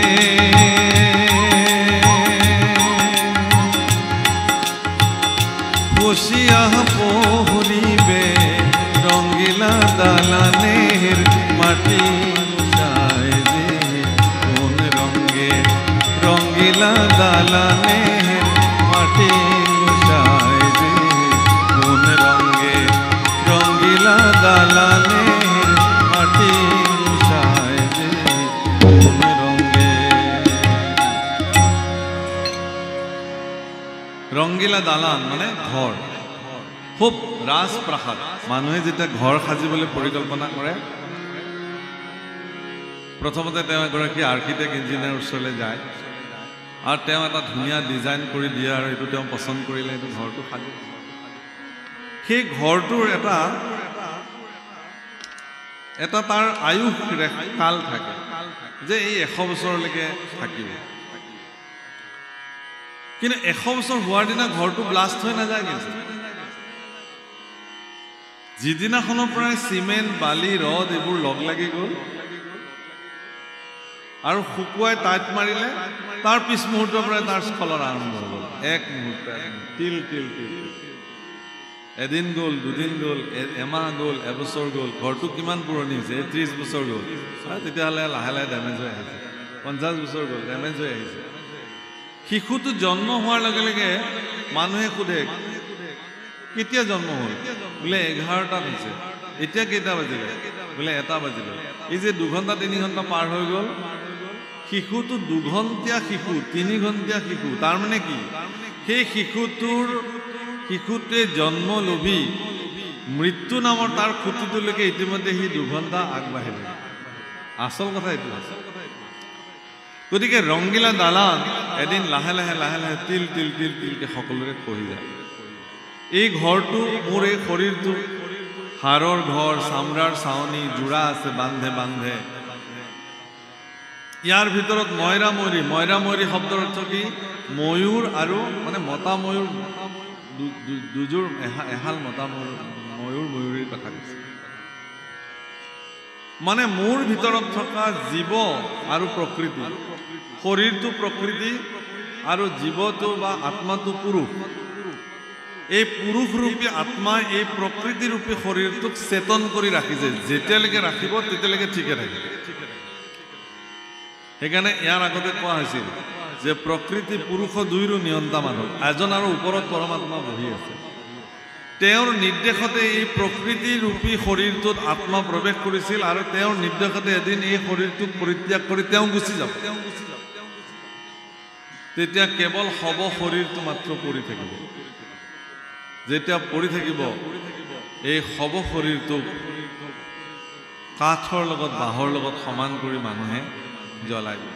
খুশিয়া পহরিবে রঙ্গিলা দালানের মাটি গোসায় যে কোন রঙে, রঙ্গিলা দালানের মাটি গোসায় যে কোন রঙে, রঙ্গিলা দালানের মাটি গোসায় যে কোন রঙে। ৰংগিলা দালান মানে ঘৰ, খুব ৰাজপ্ৰাসাদ। মানুহে যেতিয়া ঘৰ সাজিবলৈ পৰিকল্পনা কৰে, প্ৰথমতে তেওঁ এগৰাকী আৰ্কিটেক্ট ইঞ্জিনিয়াৰ ওচৰলৈ যায় আৰু তেওঁ এটা ধুনীয়া ডিজাইন কৰি দিয়ে আৰু এইটো তেওঁ পচন্দ কৰিলে এইটো ঘৰটো সাজে। সেই ঘৰটোৰ এটা তাৰ আয়ুস কাল থাকে যে এই 100 বছৰলৈকে থাকিব। কিন্তু 100 বছৰ হোৱাৰ দিনা ঘৰটো ব্লাষ্ট হৈ নাযায়। কিন্তু যিদিনাখনৰ পৰাই চিমেণ্ট বালি ৰদ এইবোৰ লগ লাগি গ'ল আৰু শুকুৱাই টাইট মাৰিলে, তাৰ পিছ মুহূৰ্তৰ পৰাই তাৰ স্খলন আৰম্ভ হৈ গ'ল। এক মুহূৰ্ত তিল তিল তিল, এদিন গ'ল, দুদিন গ'ল, এমাহ গ'ল, এবছৰ গ'ল, ঘৰটো কিমান পুৰণি হৈছে? 30 বছৰ গ'ল। তেতিয়াহ'লে লাহে লাহে ডেমেজ হৈ আহিছে। 50 বছৰ গ'ল, ডেমেজ হৈ আহিছে। শিশুটো জন্ম হোৱাৰ লগে লগে মানুহে সোধে কেতিয়া জন্ম হ'ল বোলে 11টাত হৈছে এতিয়া কেইটা বাজিলে বোলে 1টা বাজিলে এই যে 2 ঘণ্টা 3 ঘণ্টা পাৰ হৈ গ'ল শিশুটো 2 ঘণ্টীয়া শিশু 3 ঘণ্টীয়া শিশু তাৰ মানে কি সেই শিশুটোৱে জন্ম লভি মৃত্যু নামৰ তাৰ খুঁটিটোলৈকে ইতিমধ্যে সি 2 ঘণ্টা আগবাঢ়িলে আসল কথা এইটো গতিকে ৰংগিলা দালান এদিন লাহে লাহে তিল তিলকে সকলোৰে খহি যায় এই ঘৰটো মোৰ এই শৰীৰটো হাড়ৰ ঘৰ চামৰাৰ চাৱনি জোৰা আছে বান্ধে ইয়াৰ ভিতৰত ময়ৰা শব্দৰ অৰ্থ কি ময়ূৰ আৰু মানে মতা ময়ূৰ দুযোৰ এহাল মতা ময়ূৰীৰ কথা কৈছে মানে মোৰ ভিতৰত থকা জীৱ আৰু প্ৰকৃতি শৰীৰটো প্ৰকৃতি আৰু জীৱটো বা আত্মাটো পুৰুষ এই পুৰুষ ৰূপী আত্মা এই প্ৰকৃতি ৰূপী শৰীৰটোক চেতন কৰি ৰাখিছে যেতিয়ালৈকে ৰাখিব তেতিয়ালৈকে ঠিকে থাকে সেইকাৰণে ইয়াৰ আগতে কোৱা হৈছিল যে প্ৰকৃতি পুৰুষ দুইৰো নিয়ন্তা মানুহ এজন আৰু ওপৰত পৰমাত্মা বহি আছে তেওঁৰ নিৰ্দেশতে এই প্ৰকৃতি ৰূপী শৰীৰটোত আত্মা প্ৰৱেশ কৰিছিল আৰু তেওঁৰ নিৰ্দেশতে এদিন এই শৰীৰটোক পৰিত্যাগ কৰি তেওঁ গুচি যাব তেতিয়া কেৱল হব শৰীৰটো মাত্ৰ পৰি থাকিব যেতিয়া পৰি থাকিব এই হব শৰীৰটোক কাঠৰ লগত বাঁহৰ লগত সমান কৰি মানুহে জ্বলাই দিব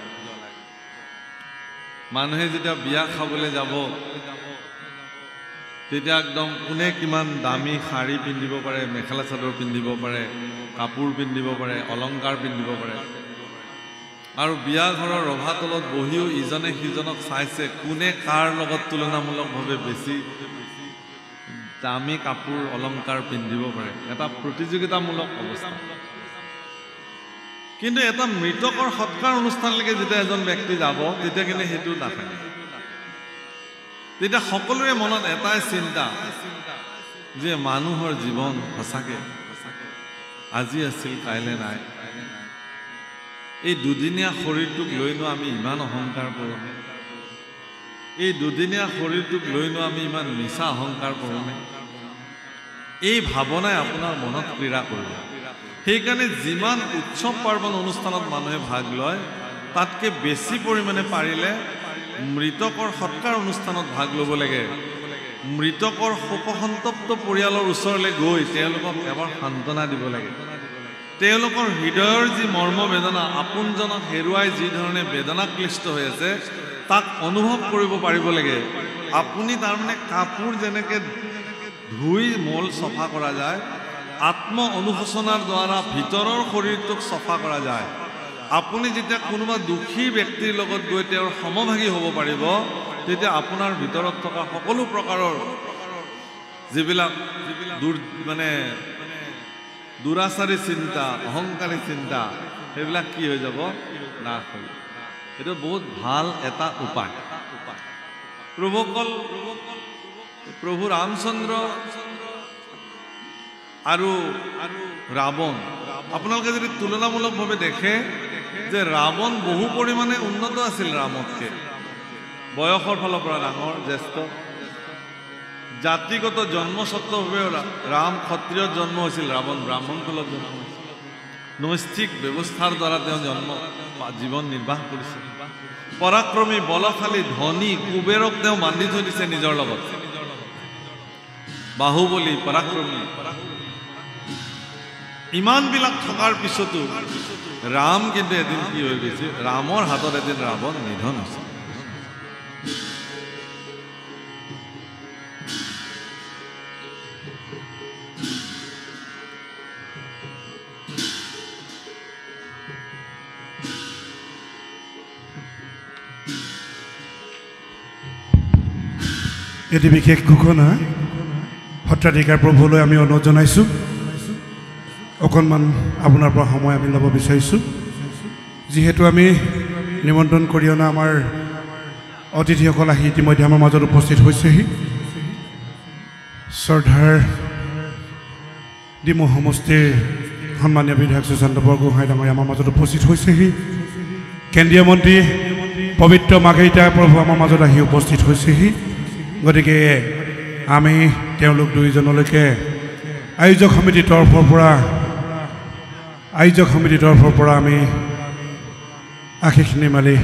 মানুহে যেতিয়া বিয়া খাবলৈ যাব তেতিয়া একদম কোনে কিমান দামী শাৰী পিন্ধিব পাৰে মেখেলা চাদৰ পিন্ধিব পাৰে কাপোৰ পিন্ধিব পাৰে অলংকাৰ পিন্ধিব পাৰে আৰু বিয়া ঘৰৰ ৰভাতলত বহিও ইজনে সিজনক চাইছে কোনে কাৰ লগত তুলনামূলকভাৱে বেছি দামী কাপোৰ অলংকাৰ পিন্ধিব পাৰে এটা প্ৰতিযোগিতামূলক অৱস্থা কিন্তু এটা মৃতকৰ সৎকাৰ অনুষ্ঠানলৈকে যেতিয়া এজন ব্যক্তি যাব তেতিয়া কিন্তু সেইটো নাথাকে তেতিয়া সকলোৰে মনত এটাই চিন্তা যে মানুহৰ জীৱন সঁচাকে আজি আছিল কাইলৈ নাই এই দুদিনীয়া শৰীৰটোক লৈনো আমি ইমান অহংকাৰ কৰোঁ এই দুদিনীয়া শৰীৰটোক লৈনো আমি ইমান মিছা অহংকাৰ কৰোঁ এই ভাৱনাই আপোনাৰ মনত ক্ৰীড়া কৰিব সেইকাৰণে যিমান উৎসৱ পাৰ্বণ অনুষ্ঠানত মানুহে ভাগ লয় তাতকৈ বেছি পৰিমাণে পাৰিলে মৃতকৰ সৎকাৰ অনুষ্ঠানত ভাগ ল'ব লাগে মৃতকৰ শোকসন্তপ্ত পৰিয়ালৰ ওচৰলৈ গৈ তেওঁলোকক এবাৰ সান্তনা দিব লাগে তেওঁলোকৰ হৃদয়ৰ যি মৰ্ম বেদনা আপোনজনক হেৰুৱাই যি ধৰণে বেদনাক্লিষ্ট হৈ আছে তাক অনুভৱ কৰিব পাৰিব লাগে আপুনি তাৰমানে কাপোৰ যেনেকৈ ধুই মল চফা কৰা যায় আত্ম অনুশোচনাৰ দ্বাৰা ভিতৰৰ শৰীৰটোক চফা কৰা যায় আপুনি যেতিয়া কোনোবা দুখী ব্যক্তিৰ লগত গৈ তেওঁৰ সমভাগী হ'ব পাৰিব তেতিয়া আপোনাৰ ভিতৰত থকা সকলো প্ৰকাৰৰ যিবিলাক মানে দুৰাচাৰী চিন্তা অহংকাৰী চিন্তা সেইবিলাক কি হৈ যাব নাশ হৈ যাব এইটো বহুত ভাল এটা উপায় প্ৰভু ৰামচন্দ্ৰ আৰু ৰাৱণ আপোনালোকে যদি তুলনামূলকভাৱে দেখে যে ৰাৱণ বহু পৰিমাণে উন্নত আছিল ৰামতকৈ বয়সৰ ফালৰ পৰা ডাঙৰ জ্যেষ্ঠ জাতিগত জন্মস্বত্বভাৱে ৰাম ক্ষত্ৰিয়ত জন্ম হৈছিল ৰাৱণ ব্ৰাহ্মণ কুলত জন্ম হৈছিল নৈষ্ঠিক ব্যৱস্থাৰ দ্বাৰা তেওঁ জীৱন নিৰ্বাহ কৰিছিল পৰাক্ৰমী বলশালী ধনী কুবেৰক তেওঁ বান্ধি থৈ দিছে নিজৰ লগত বাহুবলী পৰাক্ৰমী ইমানবিলাক থকাৰ পিছতো ৰাম কিন্তু এদিন কি হৈ গৈছে ৰামৰ হাতত এদিন ৰাৱণ নিধন হৈছে এটি বিশেষ ঘোষণা সত্ৰাধিকাৰ প্ৰভুলৈ আমি অনুৰোধ জনাইছোঁ অকণমান আপোনাৰ পৰা সময় আমি ল'ব বিচাৰিছোঁ যিহেতু আমি নিমন্ত্ৰণ কৰি অনা আমাৰ অতিথিসকল আহি ইতিমধ্যে আমাৰ মাজত উপস্থিত হৈছেহি শ্ৰদ্ধাৰ ডিমৌ সমষ্টিৰ সন্মানীয় বিধায়ক সুশান্ত বৰগোহাঁই ডাঙৰীয়া আমাৰ মাজত উপস্থিত হৈছেহি কেন্দ্ৰীয় মন্ত্ৰী পবিত্ৰ মাৰ্ঘেৰিটা প্ৰভু আমাৰ মাজত আহি উপস্থিত হৈছেহি গতিকে আমি তেওঁলোক দুইজনলৈকে আয়োজক সমিতিৰ তৰফৰ পৰা আমি আশীষ নিমালি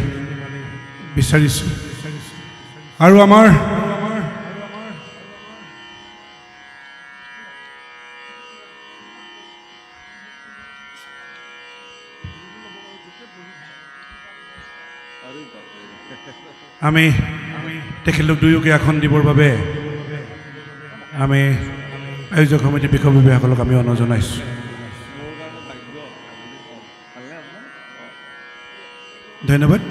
বিচাৰিছোঁ আৰু আমাৰ আমি তেখেতলোক দুয়োকে আসন দিবৰ বাবে আমি আয়োজক সমিতিৰ বিষয়ববীয়াসকলক আমি অনুৰোধ জনাইছোঁ ধন্যবাদ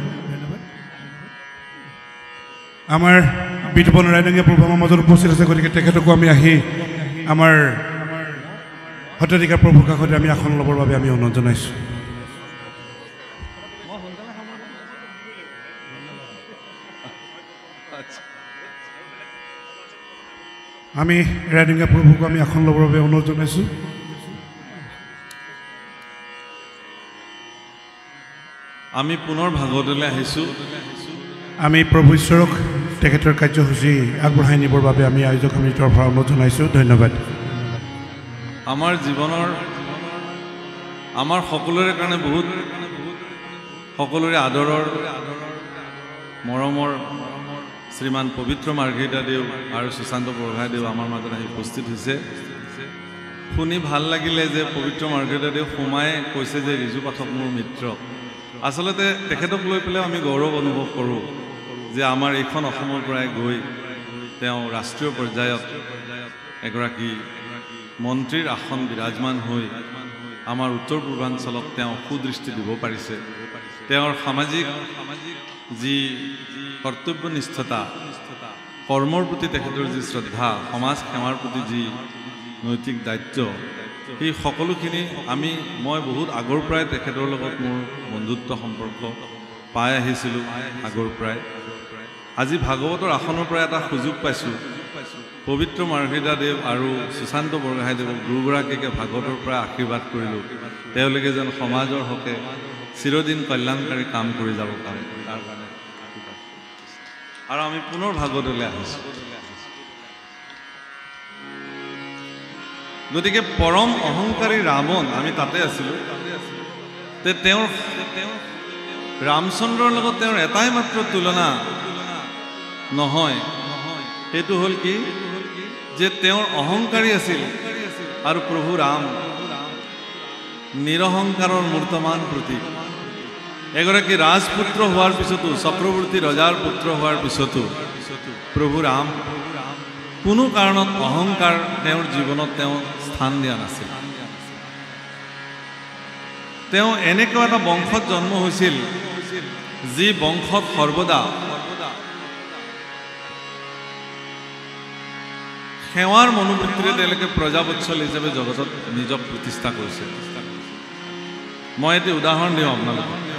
আমাৰ বিতুপন ৰাইডাঙ্গীয়া প্ৰভু আমাৰ মাজত উপস্থিত আছে গতিকে তেখেতকো আমি আহি আমাৰ সত্ৰাধিকাৰ প্ৰভুৰ কাষতে আমি আসন ল'বৰ বাবে আমি অনুৰোধ জনাইছোঁ আমি ৰাইডাঙ্গীয়া প্ৰভুকো আমি আসন ল'বৰ বাবে অনুৰোধ জনাইছোঁ আমি পুনৰ ভাগৱতলৈ আহিছোঁ আমি প্ৰভু ঈশ্বৰক তেখেতৰ কাৰ্যসূচী আগবঢ়াই নিবৰ বাবে আমি আয়োজক সমিতিৰ পৰা অনুৰোধ জনাইছোঁ ধন্যবাদ আমাৰ জীৱনৰ আমাৰ সকলোৰে কাৰণে বহুত সকলোৰে আদৰৰ মৰমৰ শ্ৰীমান পবিত্ৰ মাৰ্ঘেৰিটা দেউ আৰু সুশান্ত বৰগোহাঁইদেউ আমাৰ মাজত আহি উপস্থিত হৈছে শুনি ভাল লাগিলে যে পবিত্ৰ মাৰ্ঘেৰিটা দেউ সোমাই কৈছে যে ৰিজু পাঠক মোৰ মিত্ৰ আচলতে তেখেতক লৈ পেলাই আমি গৌৰৱ অনুভৱ কৰোঁ যে আমাৰ এইখন অসমৰ পৰাই গৈ তেওঁ ৰাষ্ট্ৰীয় পৰ্যায়ত এগৰাকী মন্ত্ৰীৰ আসন বিৰাজমান হৈ আমাৰ উত্তৰ পূৰ্বাঞ্চলক তেওঁ সুদৃষ্টি দিব পাৰিছে তেওঁৰ সামাজিক যি কৰ্তব্যনিষ্ঠতা কৰ্মৰ প্ৰতি তেখেতৰ যি শ্ৰদ্ধা সমাজ সেৱাৰ প্ৰতি যি নৈতিক দায়িত্ব সেই সকলোখিনি মই বহুত আগৰ পৰাই তেখেতৰ লগত মোৰ বন্ধুত্ব সম্পৰ্ক পাই আহিছিলোঁ আগৰ পৰাই আজি ভাগৱতৰ আসনৰ পৰা এটা সুযোগ পাইছোঁ পবিত্ৰ মাৰ্ঘেৰিটা দেৱ আৰু সুশান্ত বৰগোহাঁইদেৱক দুয়োগৰাকীকে ভাগৱতৰ পৰা আশীৰ্বাদ কৰিলোঁ তেওঁলোকে যেন সমাজৰ হকে চিৰদিন কল্যাণকাৰী কাম কৰি যাব পাৰে তাৰ কাৰণে আৰু আমি পুনৰ ভাগৱতলৈ আহিছোঁ গতিকে পৰম অহংকাৰী ৰাৱণ আমি তাতে আছিলোঁ তেওঁৰ ৰামচন্দ্ৰৰ লগত তেওঁৰ এটাই মাত্ৰ তুলনা নহয় সেইটো হ'ল কি যে তেওঁৰ অহংকাৰী আছিল আৰু প্ৰভু ৰাম নিৰহংকাৰৰ মূৰ্তমান প্ৰতীক এগৰাকী ৰাজপুত্ৰ হোৱাৰ পিছতো চক্ৰৱৰ্তী ৰজাৰ পুত্ৰ হোৱাৰ পিছতো প্ৰভু ৰাম কোনো কাৰণত অহংকাৰ তেওঁৰ জীৱনত তেওঁ স্থান দিয়া নাছিল তেওঁ এনেকুৱা এটা বংশত জন্ম হৈছিল যি বংশত সৰ্বদা সেৱাৰ মনোবৃত্তিৰে তেওঁলোকে প্ৰজাবৎসল হিচাপে জগতত নিজক প্ৰতিষ্ঠা কৰিছে মই এটি উদাহৰণ দিওঁ আপোনালোকক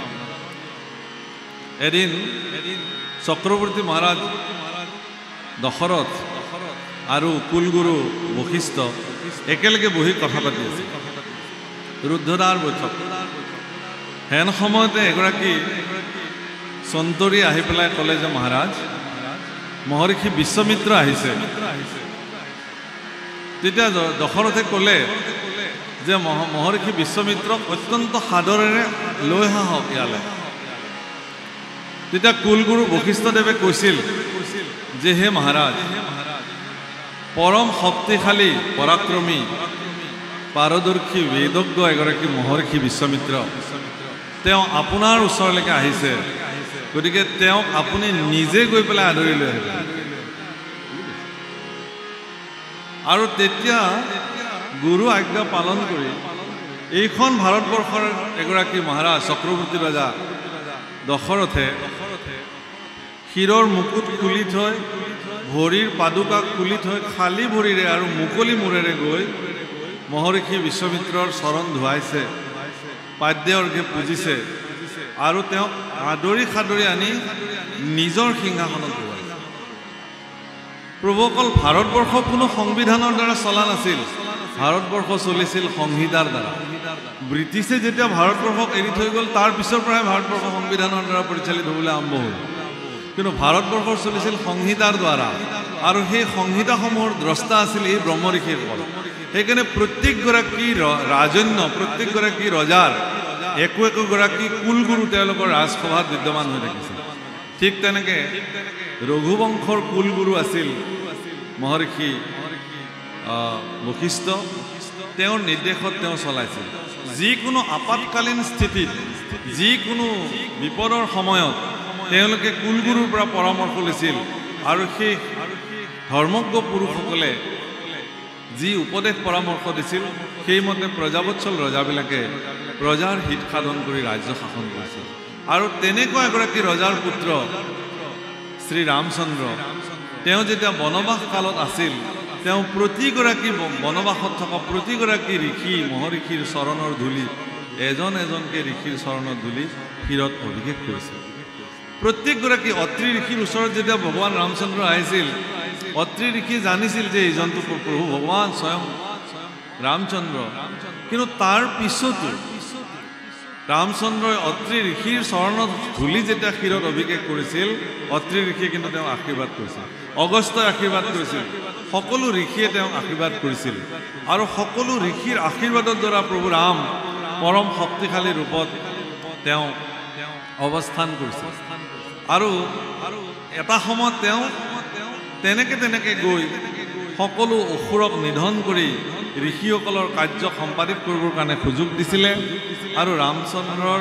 এদিন চক্ৰৱৰ্তী মহাৰাজ দশৰথ আৰু কুলগুৰু বশিষ্ঠ একেলগে বহি কথা পাতি আছে ৰুদ্ধদ্বাৰ বৈঠক হেন সময়তে এগৰাকী সন্তৰী আহি পেলাই ক'লে যে মহাৰাজ মহৰ্ষি বিশ্বমিত্ৰ আহিছে তেতিয়া দশৰথে ক'লে যে মহৰ্ষি বিশ্বমিত্ৰক অত্যন্ত সাদৰেৰে লৈ আহক ইয়ালৈ তেতিয়া কুলগুৰু বশিষ্ঠদেৱে কৈছিল যে হে মহাৰাজ পৰম শক্তিশালী পৰাক্ৰমী পাৰদৰ্শী বেদজ্ঞ এগৰাকী মহৰ্ষি বিশ্বমিত্ৰ তেওঁ আপোনাৰ ওচৰলৈকে আহিছে গতিকে তেওঁক আপুনি নিজে গৈ পেলাই আদৰি লৈ আহিব আৰু তেতিয়া গুৰু আজ্ঞা পালন কৰি এইখন ভাৰতবৰ্ষৰ এগৰাকী মহাৰাজ চক্ৰৱৰ্তী ৰজা দশৰথে শিৰৰ মুকুট খুলি থৈ ভৰিৰ পাদুকা খুলি থৈ খালী ভৰিৰে আৰু মুকলি মূৰেৰে গৈ মহৰ্ষি বিশ্বমিত্ৰৰ চৰণ ধুৱাইছে পাদ্য অৰ্ঘ্যে পূজিছে আৰু তেওঁক আদৰি সাদৰি আনি নিজৰ সিংহাসনত বহাইছে প্ৰভু অকল ভাৰতবৰ্ষ কোনো সংবিধানৰ দ্বাৰা চলা নাছিল ভাৰতবৰ্ষ চলিছিল সংহিতাৰ দ্বাৰা ব্ৰিটিছে যেতিয়া ভাৰতবৰ্ষক এৰি থৈ গ'ল তাৰ পিছৰ পৰাই ভাৰতবৰ্ষ সংবিধানৰ দ্বাৰা পৰিচালিত হ'বলৈ আৰম্ভ হ'ল কিন্তু ভাৰতবৰ্ষৰ চলিছিল সংহিতাৰ দ্বাৰা আৰু সেই সংহিতাসমূহৰ দ্ৰষ্টা আছিল এই ব্ৰহ্ম ঋষিসকল সেইকাৰণে প্ৰত্যেকগৰাকী ৰাজন্য প্ৰত্যেকগৰাকী ৰজাৰ একোগৰাকী কুলগুৰু তেওঁলোকৰ ৰাজসভাত বিদ্যমান হৈ থাকিছিল ঠিক তেনেকৈ ৰঘুবংশৰ কুলগুৰু আছিল মহৰ্ষি বশিষ্ঠ তেওঁৰ নিৰ্দেশত তেওঁ চলাইছিল যিকোনো আপৎকালীন স্থিতিত যিকোনো বিপদৰ সময়ত তেওঁলোকে কুলগুৰুৰ পৰা পৰামৰ্শ লৈছিল আৰু সেই ধৰ্মজ্ঞ পুৰুষসকলে যি উপদেশ পৰামৰ্শ দিছিল সেইমতে প্ৰজাবৎসল ৰজাবিলাকে প্ৰজাৰ হিত সাধন কৰি ৰাজ্য শাসন কৰিছিল আৰু তেনেকুৱা এগৰাকী ৰজাৰ পুত্ৰ শ্ৰী ৰামচন্দ্ৰ তেওঁ যেতিয়া বনবাস কালত আছিল তেওঁ প্ৰতিগৰাকী বনবাসত থকা প্ৰতিগৰাকী ঋষি মহৰ্ষিৰ চৰণৰ ধূলি এজন এজনকৈ ঋষিৰ চৰণৰ ধূলি শিৰত অভিষেক কৰিছিল প্ৰত্যেকগৰাকী অত্ৰি ঋষিৰ ওচৰত যেতিয়া ভগৱান ৰামচন্দ্ৰ আহিছিল অত্ৰি ঋষি জানিছিল যে এইজনটো প্ৰভু ভগৱান স্বয়ং ৰামচন্দ্ৰ কিন্তু তাৰ পিছতো ৰামচন্দ্ৰই অত্ৰি ঋষিৰ চৰণত ধূলি যেতিয়া শিৰত অভিষেক কৰিছিল অত্ৰি ঋষিয়ে কিন্তু তেওঁক আশীৰ্বাদ কৰিছিল অগস্ত্যই আশীৰ্বাদ কৰিছিল সকলো ঋষিয়ে তেওঁক আশীৰ্বাদ কৰিছিল আৰু সকলো ঋষিৰ আশীৰ্বাদৰ দ্বাৰা প্ৰভু ৰাম পৰম শক্তিশালী ৰূপত তেওঁ অৱস্থান কৰিছিল আৰু এটা সময়ত তেওঁ তেনেকৈ গৈ সকলো অসুৰক নিধন কৰি ঋষিসকলৰ কাৰ্য সম্পাদিত কৰিবৰ কাৰণে সুযোগ দিছিলে আৰু ৰামচন্দ্ৰৰ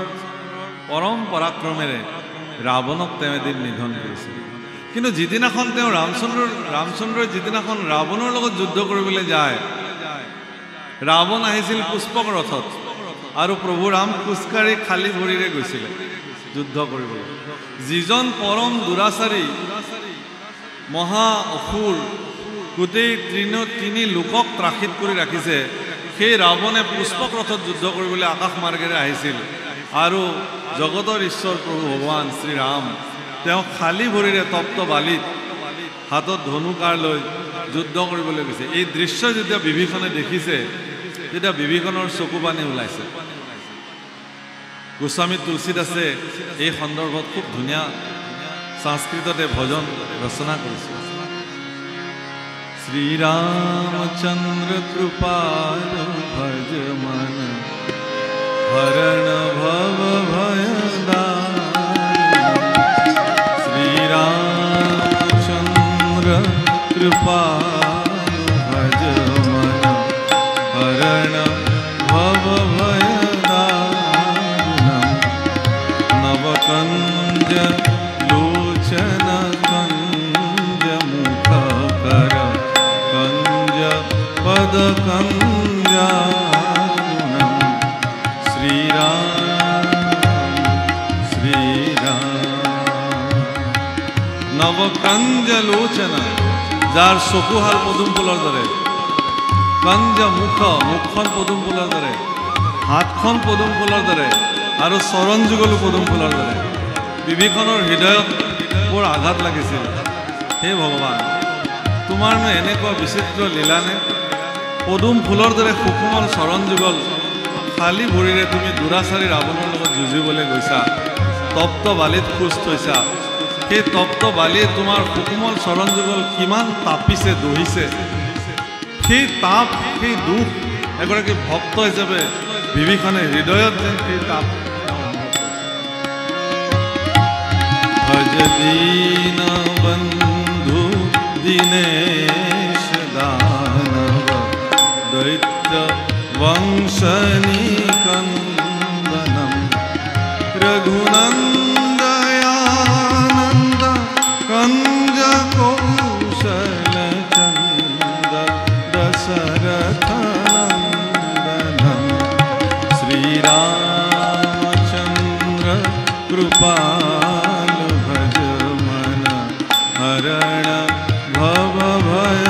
পৰম পৰাক্ৰমেৰে ৰাৱণক তেওঁ এদিন নিধন কৰিছিল কিন্তু যিদিনাখন তেওঁ ৰামচন্দ্ৰই যিদিনাখন ৰাৱণৰ লগত যুদ্ধ কৰিবলৈ যায় ৰাৱণ আহিছিল পুষ্পক ৰথত আৰু প্ৰভু ৰাম খোজকাঢ়ি খালী ভৰিৰে গৈছিলে যুদ্ধ কৰিবলৈ যিজন পৰম দুৰাচাৰী মহা অসুৰ গোটেই তিনি লোকক ত্ৰাসিত কৰি ৰাখিছে সেই ৰাৱণে পুষ্পক ৰথত যুদ্ধ কৰিবলৈ আকাশ মাৰ্গেৰে আহিছিল আৰু জগতৰ ঈশ্বৰ প্ৰভু ভগৱান শ্ৰীৰাম তেওঁ খালী ভৰিৰে তপ্ত বালিত হাতত ধনুকাৰ লৈ যুদ্ধ কৰিবলৈ গৈছে এই দৃশ্য যেতিয়া বিভীষণে দেখিছে তেতিয়া বিভীষণৰ চকু পানী ওলাইছে গোস্বামী তুলসীদাসে এই সন্দৰ্ভত খুব ধুনীয়া সংস্কৃততে ভজন ৰচনা কৰিছে শ্ৰীৰামচন্দ্ৰ কৃপাল ভজ মন হৰণ ভৱ ভয় শ্ৰীৰামচন্দ্ৰ কৃপাল ভজ মন হৰণ ভৱ ভয় নবকঞ্জ লোচন কঞ্জ মুখ কৰ কঞ্জ পদ কঞ্জানম শ্ৰীৰাম নবকঞ্জ লোচন যাৰ চকুহাল পদুম ফুলৰ দৰে কঞ্জ মুখখন পদুম ফুলৰ দৰে হাতখন পদুম ফুলৰ দৰে আৰু চৰণ যুগলো পদুম ফুলৰ দৰে বিভীষণৰ হৃদয়ত বৰ আঘাত লাগিছিল হে ভগৱান তোমাৰনো এনেকুৱা বিচিত্ৰ লীলানে পদুম ফুলৰ দৰে সুকোমল চৰণ যুগল খালী ভৰিৰে তুমি দুৰাচাৰী ৰাৱণৰ লগত যুঁজিবলৈ গৈছা তপ্ত বালিত খোজ থৈছা সেই তপ্ত বালিয়ে তোমাৰ সুকোমল চৰণ যুগল কিমান তাপিছে দহিছে সেই তাপ সেই দুখ এগৰাকী ভক্ত হিচাপে বিভীষণে হৃদয়ত যেন সেই তাপ ভজ দীন বন্ধু দীনেশ দানৱ দৈত্য বংশনিকন্দনম রঘুনন্দয়ানন্দ কঞ্জ কৌশল চন্দ দশরথ নন্দনম শ্রীরামচন্দ্র কৃপাল ভজ মন হরণ ভব ভয়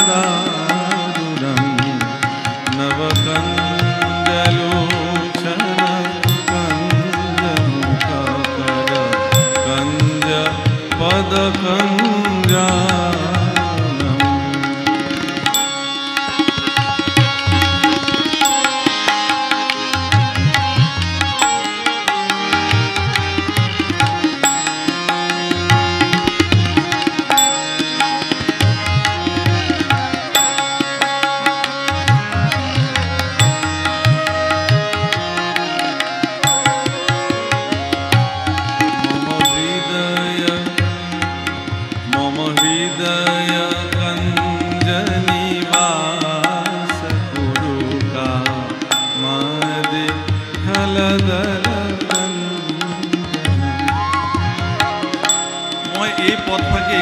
দারুণম নবকঞ্জলোচন কঞ্জ মুখ কর কঞ্জ পদ কঞ্জানম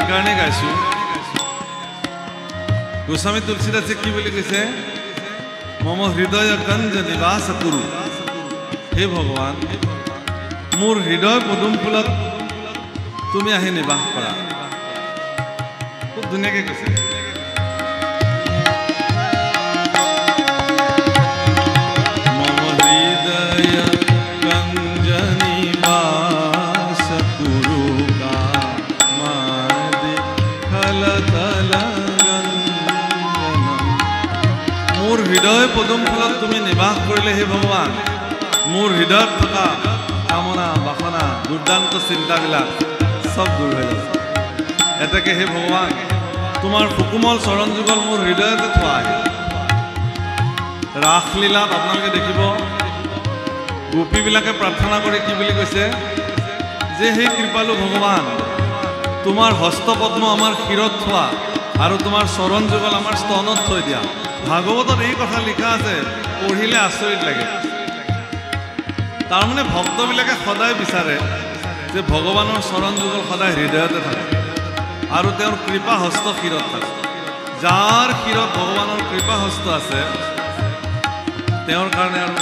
এইকাৰণে গাইছোঁ গোস্বামী তুলসীদাসে কি বুলি কৈছে মম হৃদয় কঞ্জ নিবাস কুৰু হে ভগৱান মোৰ হৃদয় পদুম ফুলত তুমি আহি নিবাস কৰা খুব ধুনীয়াকৈ কৈছে মম হৃদয় কঞ্জ নিবাস কুৰু কামাদি খলতল মোৰ হৃদয় পদুম ফুলত তুমি নিবাস কৰিলে হে ভগৱান মোৰ হৃদয়ত থকা কামনা বাসনা দুৰ্দান্ত চিন্তাবিলাক সব দূৰ হৈ যাব এটাকে হে ভগৱান তোমাৰ সুকুমল চৰণ যুগল মোৰ হৃদয়তে থোৱা ৰাসলীলাত আপোনালোকে দেখিব গোপীবিলাকে প্ৰাৰ্থনা কৰি কি বুলি কৈছে যে হে কৃপালু ভগৱান তোমাৰ হস্তপদ্ম আমাৰ শিৰত থোৱা আৰু তোমাৰ চৰণ যুগল আমাৰ স্তনত থৈ দিয়া ভাগৱতত এই কথা লিখা আছে পঢ়িলে আচৰিত লাগে তাৰমানে ভক্তবিলাকে সদায় বিচাৰে যে ভগৱানৰ চৰণ যুগল সদায় হৃদয়তে থাকে আৰু তেওঁৰ কৃপা হস্ত শিৰত থাকে যাৰ শিৰত ভগৱানৰ কৃপা হস্ত আছে তেওঁৰ কাৰণে আৰু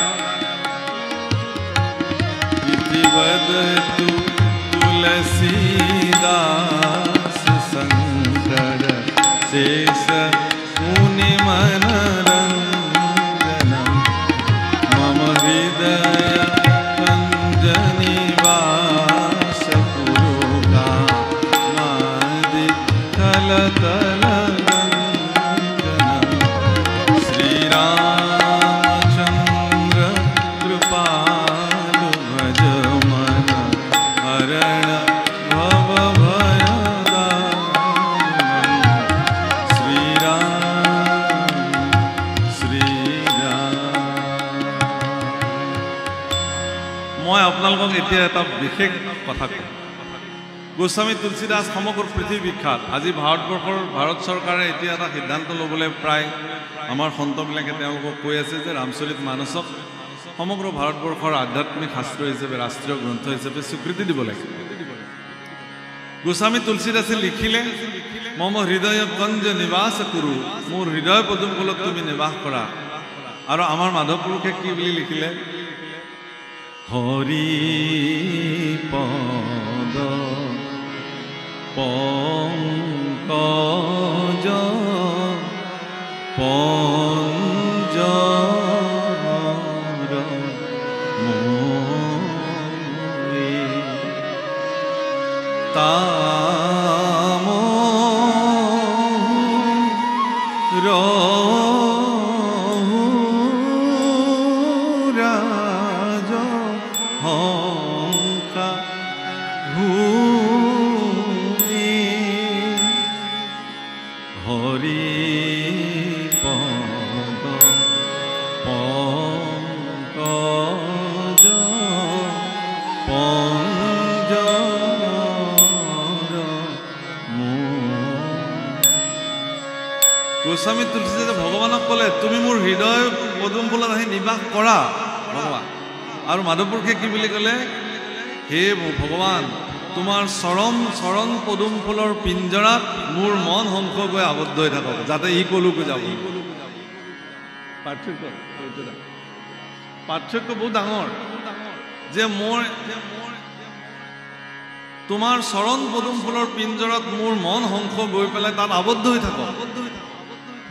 তুলসীদাস শংকৰ শেষ মুনি মনোৰঞ্জনম মম হৃদয় কঞ্জ নিবাস কুৰু কামাদি খলতল শ্রীরামচন্দ্র কৃপালু ভজ মন হরণ ভব মই আপোনালোকক এতিয়া এটা বিশেষ কথা কওঁ গোস্বামী তুলসীদাস সমগ্ৰ পৃথিৱী বিখ্যাত আজি ভাৰত চৰকাৰে এতিয়া এটা সিদ্ধান্ত ল'বলৈ প্ৰায় আমাৰ সন্তবিলাকে তেওঁলোকক কৈ আছে যে ৰামচৰিত মানসক সমগ্ৰ ভাৰতবৰ্ষৰ আধ্যাত্মিক শাস্ত্ৰ হিচাপে ৰাষ্ট্ৰীয় গ্ৰন্থ হিচাপে স্বীকৃতি দিব লাগে গোস্বামী তুলসীদাসে লিখিলে মম হৃদয় কঞ্জ নিবাস কুৰু মোৰ হৃদয় পদুম ফুলত তুমি নিবাস কৰা আৰু আমাৰ মাধৱ পুৰুষে কি বুলি লিখিলে হৰি পদ পংকজ পঞ্জৰ মোই তাম ৰাজ হংকা হৰি পদ পংকজ পঞ্জৰ গোস্বামী তুলসীদাসে ভগৱানক ক'লে তুমি মোৰ হৃদয় পদুম ফুলত আহি নিবাস কৰা ভগৱান আৰু মাধৱ পুৰুষে কি বুলি ক'লে হে ভগৱান তোমাৰ চৰণ পদুম ফুলৰ পিঞ্জৰাত মোৰ মন হংস গৈ আবদ্ধ হৈ থাকক যাতে ই কলৈকো যাব পাৰ্থক্য বহুত ডাঙৰ যে মোৰ তোমাৰ চৰণ পদুম ফুলৰ পিঞ্জৰাত মোৰ মন হংস গৈ পেলাই তাত আবদ্ধ হৈ থাকক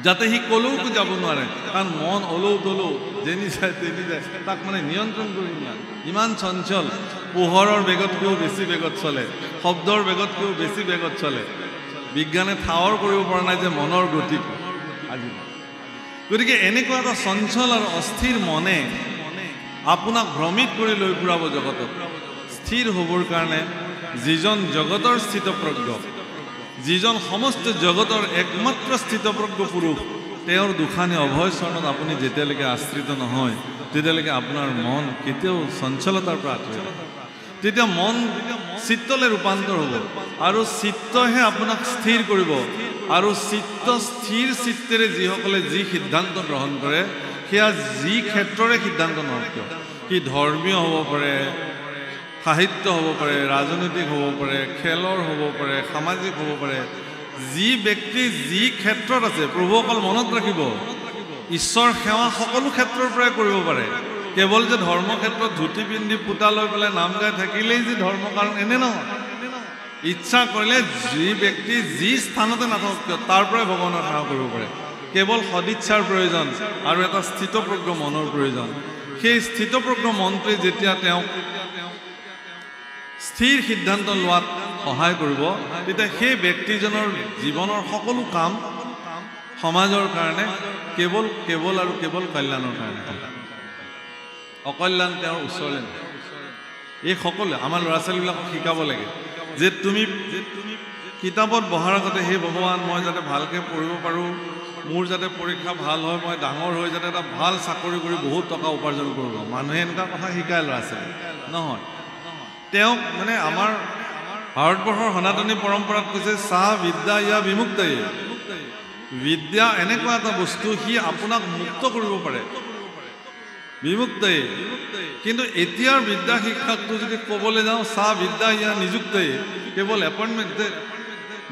যাতে সি কলৈকো যাব নোৱাৰে কাৰণ মন অলৌ তলৌ যেনি যায় তেনি যায় তাক মানে নিয়ন্ত্ৰণ কৰি নিয়া ইমান চঞ্চল পোহৰৰ বেগতকৈও বেছি বেগত চলে শব্দৰ বেগতকৈও বেছি বেগত চলে বিজ্ঞানে ঠাৱৰ কৰিব পৰা নাই যে মনৰ গতি আজি গতিকে এনেকুৱা এটা চঞ্চল আৰু অস্থিৰ মনে আপোনাক ভ্ৰমিত কৰি লৈ ফুৰাব জগতত স্থিৰ হ'বৰ কাৰণে যিজন জগতৰ স্থিতপ্ৰজ্ঞ যিজন সমস্ত জগতৰ একমাত্ৰ স্থিতপ্ৰজ্ঞ পুৰুষ তেওঁৰ দুখানি অভয় চৰণত আপুনি যেতিয়ালৈকে আশ্ৰিত নহয় তেতিয়ালৈকে আপোনাৰ মন কেতিয়াও চঞ্চলতাৰ পৰা আঁতৰি নাযায় তেতিয়া মন চিত্তলৈ ৰূপান্তৰ হ'ব আৰু চিত্তহে আপোনাক স্থিৰ কৰিব আৰু চিত্ত স্থিৰ চিত্তেৰে যিসকলে যি সিদ্ধান্ত গ্ৰহণ কৰে সেয়া যি ক্ষেত্ৰৰে সিদ্ধান্ত নহয় কিয় সি ধৰ্মীয় হ'ব পাৰে সাহিত্য হ'ব পাৰে, ৰাজনৈতিক হ'ব পাৰে, খেলৰ হ'ব পাৰে, সামাজিক হ'ব পাৰে, যি ব্যক্তি যি ক্ষেত্ৰত আছে, প্ৰভু অকল মনত ৰাখিব ঈশ্বৰ সেৱা সকলো ক্ষেত্ৰৰ পৰাই কৰিব পাৰে। কেৱল যে ধৰ্ম ক্ষেত্ৰত ধুতি পিন্ধি পুতা লৈ পেলাই নাম গাই থাকিলেই যে ধৰ্ম, কাৰণ এনে নহয়। ইচ্ছা কৰিলে যি ব্যক্তি যি স্থানতে নাথাকক কিয় তাৰ পৰাই ভগৱানৰ সেৱা কৰিব পাৰে। কেৱল সদিচ্ছাৰ প্ৰয়োজন আৰু এটা স্থিতপ্ৰজ্ঞ মনৰ প্ৰয়োজন। সেই স্থিতপ্ৰজ্ঞ মনটোৱে যেতিয়া তেওঁক স্থিৰ সিদ্ধান্ত লোৱাত সহায় কৰিব, তেতিয়া সেই ব্যক্তিজনৰ জীৱনৰ সকলো কাম সমাজৰ কাৰণে কেৱল কেৱল আৰু কেৱল কল্যাণৰ কাৰণে হ'ব। অকল্যাণ তেওঁৰ ওচৰলৈ নহয়। এই সকলোৱে আমাৰ ল'ৰা ছোৱালীবিলাকক শিকাব লাগে যে তুমি কিতাপত বহাৰ আগতে সেই ভগৱান মই যাতে ভালকৈ পঢ়িব পাৰোঁ, মোৰ যাতে পৰীক্ষা ভাল হয়, মই ডাঙৰ হৈ যাতে এটা ভাল চাকৰি কৰি বহুত টকা উপাৰ্জন কৰিব। মানুহে এনেকুৱা কথা শিকায় ল'ৰা ছোৱালী নহয়। তেওঁক মানে আমাৰ ভাৰতবৰ্ষৰ সনাতনী পৰম্পৰাত কৈছে চাহ বিদ্যা ইয়া বিমুক্তই। বিদ্যা এনেকুৱা এটা বস্তু সি আপোনাক মুক্ত কৰিব পাৰে, বিমুক্তই। কিন্তু এতিয়াৰ বিদ্যা শিক্ষাকটো যদি ক'বলৈ যাওঁ চাহ বিদ্যা ইয়া নিযুক্তই, কেৱল এপইণ্টমেণ্ট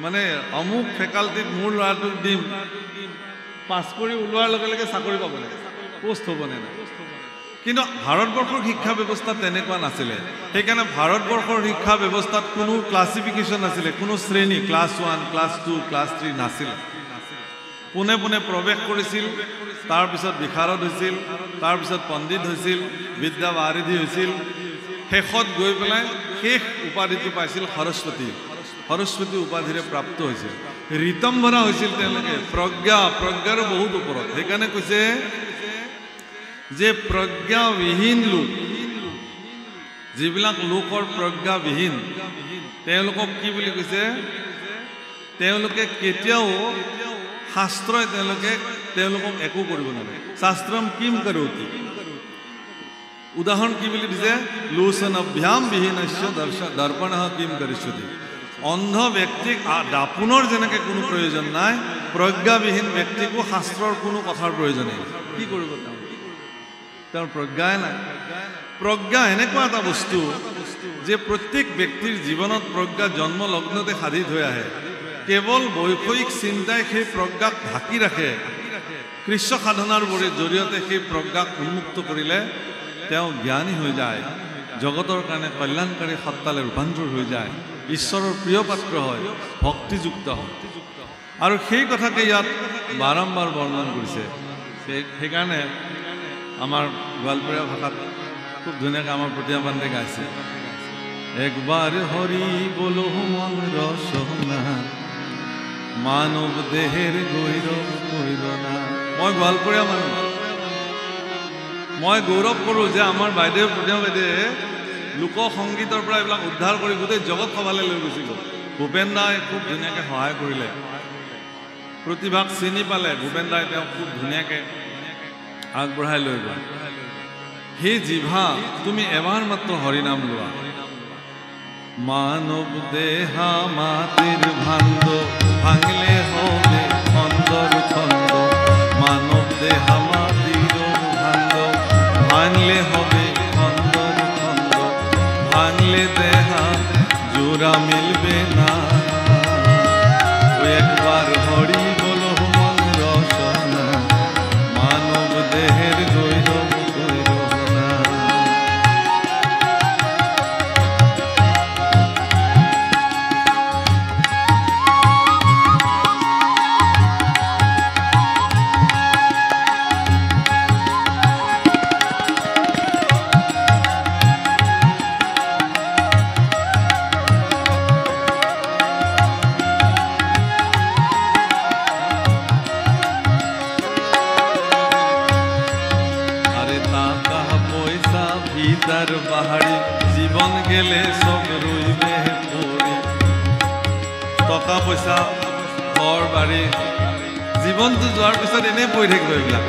মানে অমুক ফেকাল্টিত মোৰ ল'ৰাটোক দিম, পাছ কৰি ওলোৱাৰ লগে লগে চাকৰি পাব লাগে, পোষ্ট হ'বনে নাই। কিন্তু ভাৰতবৰ্ষৰ শিক্ষা ব্যৱস্থাত তেনেকুৱা নাছিলে। সেইকাৰণে ভাৰতবৰ্ষৰ শিক্ষা ব্যৱস্থাত কোনো ক্লাছিফিকেশ্যন নাছিলে, কোনো শ্ৰেণী ক্লাছ 1, ক্লাছ 2, ক্লাছ 3 নাছিলে। পোনে পোনে প্ৰৱেশ কৰিছিল, তাৰপিছত বিশাৰদ হৈছিল, তাৰপিছত পণ্ডিত হৈছিল, বিদ্যা বাৰিধি হৈছিল, শেষত গৈ পেলাই শেষ উপাধিটো পাইছিল সৰস্বতী। সৰস্বতী উপাধিৰে প্ৰাপ্ত হৈছিল, ঋতম্ভৰা হৈছিল তেওঁলোকে, প্ৰজ্ঞাৰো বহুত ওপৰত। সেইকাৰণে কৈছে যে প্ৰজ্ঞাবিহীন লোক, যিবিলাক লোকৰ প্ৰজ্ঞাবিহীন, তেওঁলোকক কি বুলি কৈছে, তেওঁলোকে কেতিয়াও শাস্ত্ৰই তেওঁলোকক একো কৰিব নোৱাৰে। শাস্ত্ৰম কিম কৰোতি, উদাহৰণ কি বুলি দিছে, লোচনভ্যাম বিহীনস্য দৰ্পণঃ কিম কৰিষ্যতি। অন্ধ ব্যক্তিক দাপোনৰ যেনেকৈ কোনো প্ৰয়োজন নাই, প্ৰজ্ঞাবিহীন ব্যক্তিকো শাস্ত্ৰৰ কোনো কথাৰ প্ৰয়োজনেই। কি কৰিব তেওঁৰ প্ৰজ্ঞাই নাই। প্ৰজ্ঞা এনেকুৱা এটা বস্তু যে প্ৰত্যেক ব্যক্তিৰ জীৱনত প্ৰজ্ঞা জন্মলগ্নতে সাধিত হৈ আহে। কেৱল বৈষয়িক চিন্তাই সেই প্ৰজ্ঞাক ঢাকি ৰাখে। কৃষ্ণ সাধনাৰ জৰিয়তে সেই প্ৰজ্ঞাক উন্মুক্ত কৰিলে তেওঁ জ্ঞানী হৈ যায়, জগতৰ কাৰণে কল্যাণকাৰী সত্তালৈ ৰূপান্তৰ হৈ যায়, ঈশ্বৰৰ প্ৰিয় পাত্ৰ হয়, ভক্তিযুক্ত হয়। আৰু সেই কথাকে ইয়াত বাৰম্বাৰ বৰ্ণন কৰিছে। সেইকাৰণে আমাৰ গোৱালপৰীয়া ভাষাত খুব ধুনীয়াকৈ আমাৰ প্ৰতিমা পাণ্ডে গাইছে, একবাৰ হৰি বলো মন ৰচনা মানৱ দেহেৰ গৈৰৱ কইৰনা। মই গোৱালপৰীয়া মানুহ, মই গৌৰৱ কৰোঁ যে আমাৰ বাইদেউ প্ৰতিমা বাইদেৱে লোকসংগীতৰ পৰা এইবিলাক উদ্ধাৰ কৰি গোটেই জগত সভালৈ লৈ গুচি গ'ল। ভূপেন দাই খুব ধুনীয়াকৈ সহায় কৰিলে, প্ৰতিভাক চিনি পালে, ভূপেন দাই তেওঁক খুব ধুনীয়াকৈ আগবঢ়াই লৈ গ'ল। সেই জিভা তুমি এবাৰ মাত্ৰ হৰিনাম লোৱা। মানৱ দেহা মাটিৰ ভাণ্ড ভাঙিলে হবে খন্দৰ খন্দ, মানৱ দেহা মাটিৰ ভাণ্ড ভাঙিলে হবে খন্দর খন্দ, ভাঙলে দেহা জোড়া মিলবে না। একবার হরি বলো মন রসনা মানব দেহের গৈরব গৈরবনা। তার বাহারি জীবন গেলে সব রইবে পড়ি। টকা পইচা ঘৰ বাৰী জীৱনটো যোৱাৰ পিছত এনেই পৰি থাকিব। এইবিলাক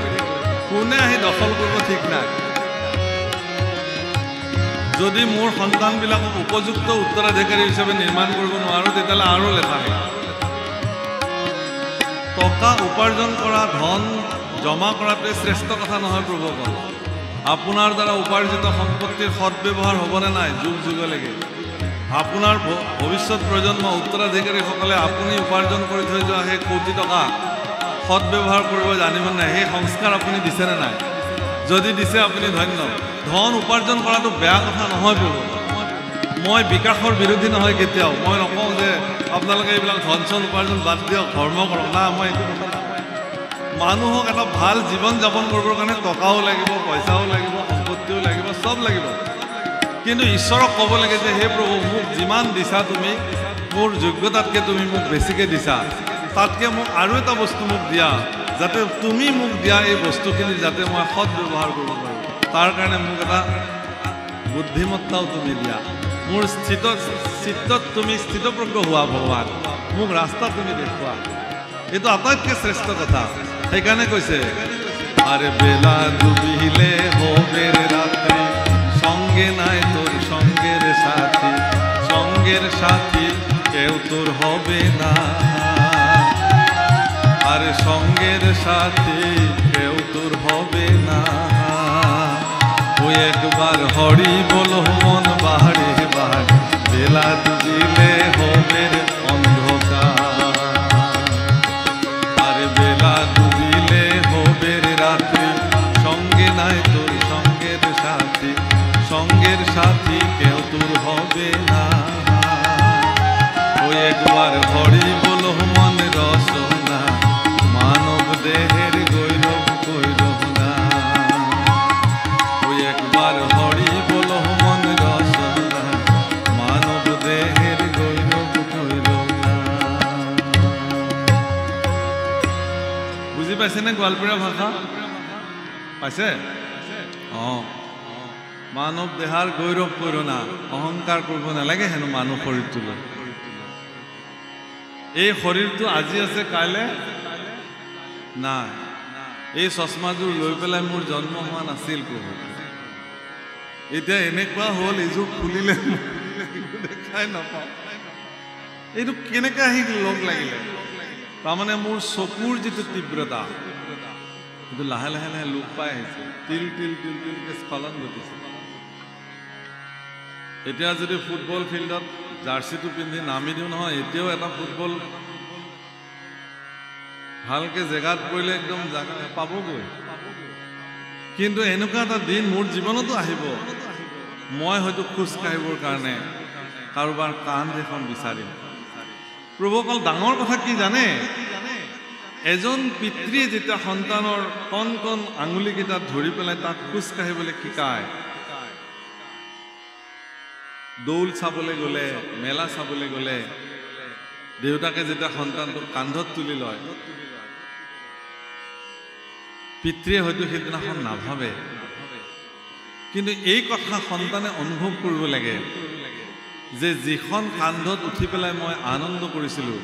কোনে আহি দখল কৰিব ঠিক নাই। যদি মোৰ সন্তানবিলাকক উপযুক্ত উত্তৰাধিকাৰী হিচাপে নিৰ্মাণ কৰিব নোৱাৰোঁ, তেতিয়াহ'লে আৰু লেঠা হয়। টকা উপাৰ্জন কৰা, ধন জমা কৰাটোৱে শ্ৰেষ্ঠ কথা নহয় প্ৰভুসকল। আপোনাৰ দ্বাৰা উপাৰ্জিত সম্পত্তিৰ সৎব্যৱহাৰ হ'বনে নাই যুগ যুগলৈকে আপোনাৰ ভৱিষ্যত প্ৰজন্ম উত্তৰাধিকাৰীসকলে আপুনি উপাৰ্জন কৰি থৈ যোৱা সেই কোটি টকা সৎব্যৱহাৰ কৰিব জানিব নাই সেই সংস্কাৰ আপুনি দিছেনে নাই যদি দিছে আপুনি ধন্য ধন উপাৰ্জন কৰাটো বেয়া কথা নহয় প্ৰভু মই বিকাশৰ বিৰোধী নহয় কেতিয়াও মই নকওঁ যে আপোনালোকে এইবিলাক ধন চন উপাৰ্জন বাদ দিয়ক ধৰ্ম কৰক না মই এইটো কথা মানুহক এটা ভাল জীৱন যাপন কৰিবৰ কাৰণে টকাও লাগিব পইচাও লাগিব সম্পত্তিও লাগিব সব লাগিব কিন্তু ঈশ্বৰক ক'ব লাগে যে হে প্ৰভু মোক যিমান দিছা তুমি মোৰ যোগ্যতাতকৈ তুমি মোক বেছিকৈ দিছা তাতকৈ মোক আৰু এটা বস্তু মোক দিয়া যাতে তুমি মোক দিয়া এই বস্তুখিনি যাতে মই সৎ ব্যৱহাৰ কৰিব পাৰোঁ তাৰ কাৰণে মোক এটা বুদ্ধিমত্তাও তুমি দিয়া মোৰ চিত্তত তুমি স্থিতপ্ৰজ্ঞ হোৱা ভগৱান মোক ৰাস্তা তুমি দেখুওৱা এইটো আটাইতকৈ শ্ৰেষ্ঠ কথা সেইকাৰণে কৈছে আৰে বেলা ডুবিলে হবে ৰাত্ৰি সঙ্গে নাই তোর সঙ্গের সাথী কেউ তোর হবে না আরে সঙ্গের সাথী কেউ তোর হবে না ওই একবার হরি বলো মন বাড়ে বাড়ে বেলা ডুবিলে হবে অন্ধকার আরে বেলা ডুবিলে হবে রাত্রি সঙ্গে নাই তোর সঙ্গের সাথী কেউ তোর হবে না ওই একবার হরি বলো মন রসনা মানব দেহের গৈরব গৈরব না ওই একবার হরি বলো মন রসনা মানব দেহের গৈরব গৈরব না বুঝি পাইছেনে গোৱালপৰীয়া ভাষা পাইছে অঁ মানৱ দেহাৰ গৌৰৱ কৰিব না অহংকাৰ কৰিব নালাগে হেনো মানুহ শৰীৰটো লৈ এই শৰীৰটো আজি আছে কাইলৈ নাই এই চশমাযোৰ লৈ পেলাই মোৰ জন্ম হোৱা নাছিল প্ৰভু এতিয়া এনেকুৱা হ'ল এইযোৰ খুলিলে দেখাই নাপাওঁ এইটো কেনেকৈ আহি লগ লাগিলে তাৰমানে মোৰ চকুৰ যিটো তীব্ৰতা সেইটো লাহে লাহে লাহে লোপ পাই আহিছে তিল তিল তিল তিলকৈ স্খলন ঘটিছে এতিয়া যদি ফুটবল ফিল্ডত জাৰ্চিটো পিন্ধি নামি দিওঁ নহয় এতিয়াও এটা ফুটবল ভালকৈ জেগাত পৰিলে একদম জেগা পাবগৈ কিন্তু এনেকুৱা এটা দিন মোৰ জীৱনতো আহিব মই হয়তো খোজ কাঢ়িবৰ কাৰণে কাৰোবাৰ কাণ এখন বিচাৰিম প্ৰভু অকল ডাঙৰ কথা কি জানে এজন পিতৃয়ে যেতিয়া সন্তানৰ কণ কণ আঙুলিকেইটাত ধৰি পেলাই তাক খোজ কাঢ়িবলৈ শিকায় দৌল চাবলৈ গ'লে মেলা চাবলৈ গ'লে দেউতাকে যেতিয়া সন্তানটোক কান্ধত তুলি লয় পিতৃয়ে হয়তো সেইদিনাখন নাভাবে কিন্তু এই কথা সন্তানে অনুভৱ কৰিব লাগে যে যিখন কান্ধত উঠি পেলাই মই আনন্দ কৰিছিলোঁ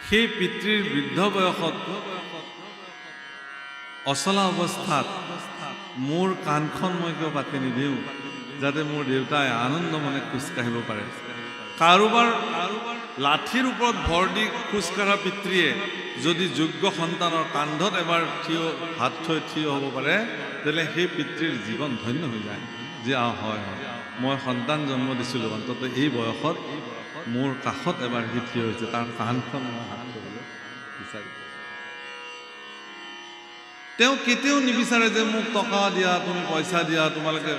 সেই পিতৃৰ বৃদ্ধ বয়সত অচলা অৱস্থাত মোৰ কাণখন মই কিয় পাতি নিদিওঁ যাতে মোৰ দেউতাই আনন্দ মনে খোজকাঢ়িব পাৰে কাৰোবাৰ লাঠিৰ ওপৰত ভৰ দি খোজকাঢ়া পিতৃয়ে যদি যোগ্য সন্তানৰ কান্ধত এবাৰ হাত থৈ থিয় হ'ব পাৰে তেতিয়াহ'লে সেই পিতৃৰ জীৱন ধন্য হৈ যায় যে হয় হয় মই সন্তান জন্ম দিছিলোঁ অন্ততঃ এই বয়সত মোৰ কাষত এবাৰ সি থিয় হৈছে তাৰ কাণখন মই হাত থ'বলৈ বিচাৰিছোঁ তেওঁ কেতিয়াও নিবিচাৰে যে মোক টকা দিয়া তুমি পইচা দিয়া তোমালোকে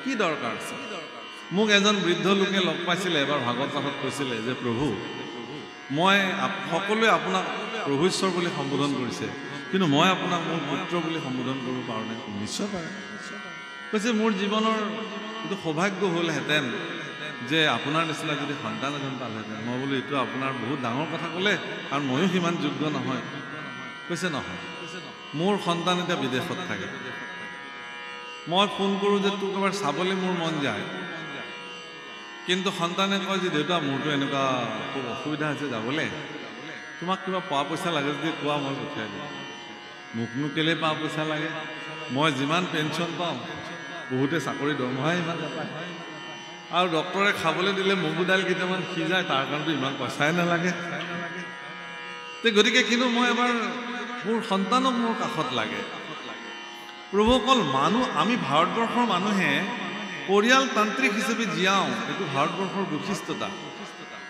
কি দৰকাৰ আছে মোক এজন বৃদ্ধ লোকে লগ পাইছিলে এবাৰ ভাগৱত পাঠত কৈছিলে যে প্ৰভু মই সকলোৱে আপোনাক প্ৰভু ঈশ্বৰ বুলি সম্বোধন কৰিছে কিন্তু মই আপোনাক মোৰ পুত্ৰ বুলি সম্বোধন কৰিব পাৰোঁ নে নিশ্চয় পাৰে কৈছে মোৰ জীৱনৰ এইটো সৌভাগ্য হ'লহেঁতেন যে আপোনাৰ নিচিনা যদি সন্তান এজন পালেহেঁতেন মই বোলো এইটো আপোনাৰ বহুত ডাঙৰ কথা ক'লে কাৰণ ময়ো সিমান যোগ্য নহয় কৈছে নহয় মোৰ সন্তান এতিয়া বিদেশত থাকে মই ফোন কৰোঁ যে তোক এবাৰ চাবলৈ মোৰ মন যায় কিন্তু সন্তানে কয় যে দেউতা মোৰতো এনেকুৱা খুব অসুবিধা হৈছে যাবলৈ তোমাক কিবা পোৱা পইচা লাগে যদি কোৱা মই পঠিয়াই দিম মোকনো কেলৈ পোৱা পইচা লাগে মই যিমান পেঞ্চন পাওঁ বহুতে চাকৰি দৰমহাই ইমান নাপায় আৰু ডক্টৰে খাবলৈ দিলে মগু দাইল কেইটামান সিজায় তাৰ কাৰণেতো ইমান পইচাই নালাগে গতিকে কিন্তু মই এবাৰ মোৰ সন্তানক মোৰ কাষত লাগে প্ৰভু অকল মানুহ আমি ভাৰতবৰ্ষৰ মানুহে পৰিয়ালতান্ত্ৰিক হিচাপে জীয়াওঁ, এইটো ভাৰতবৰ্ষৰ বৈশিষ্ট্যতা।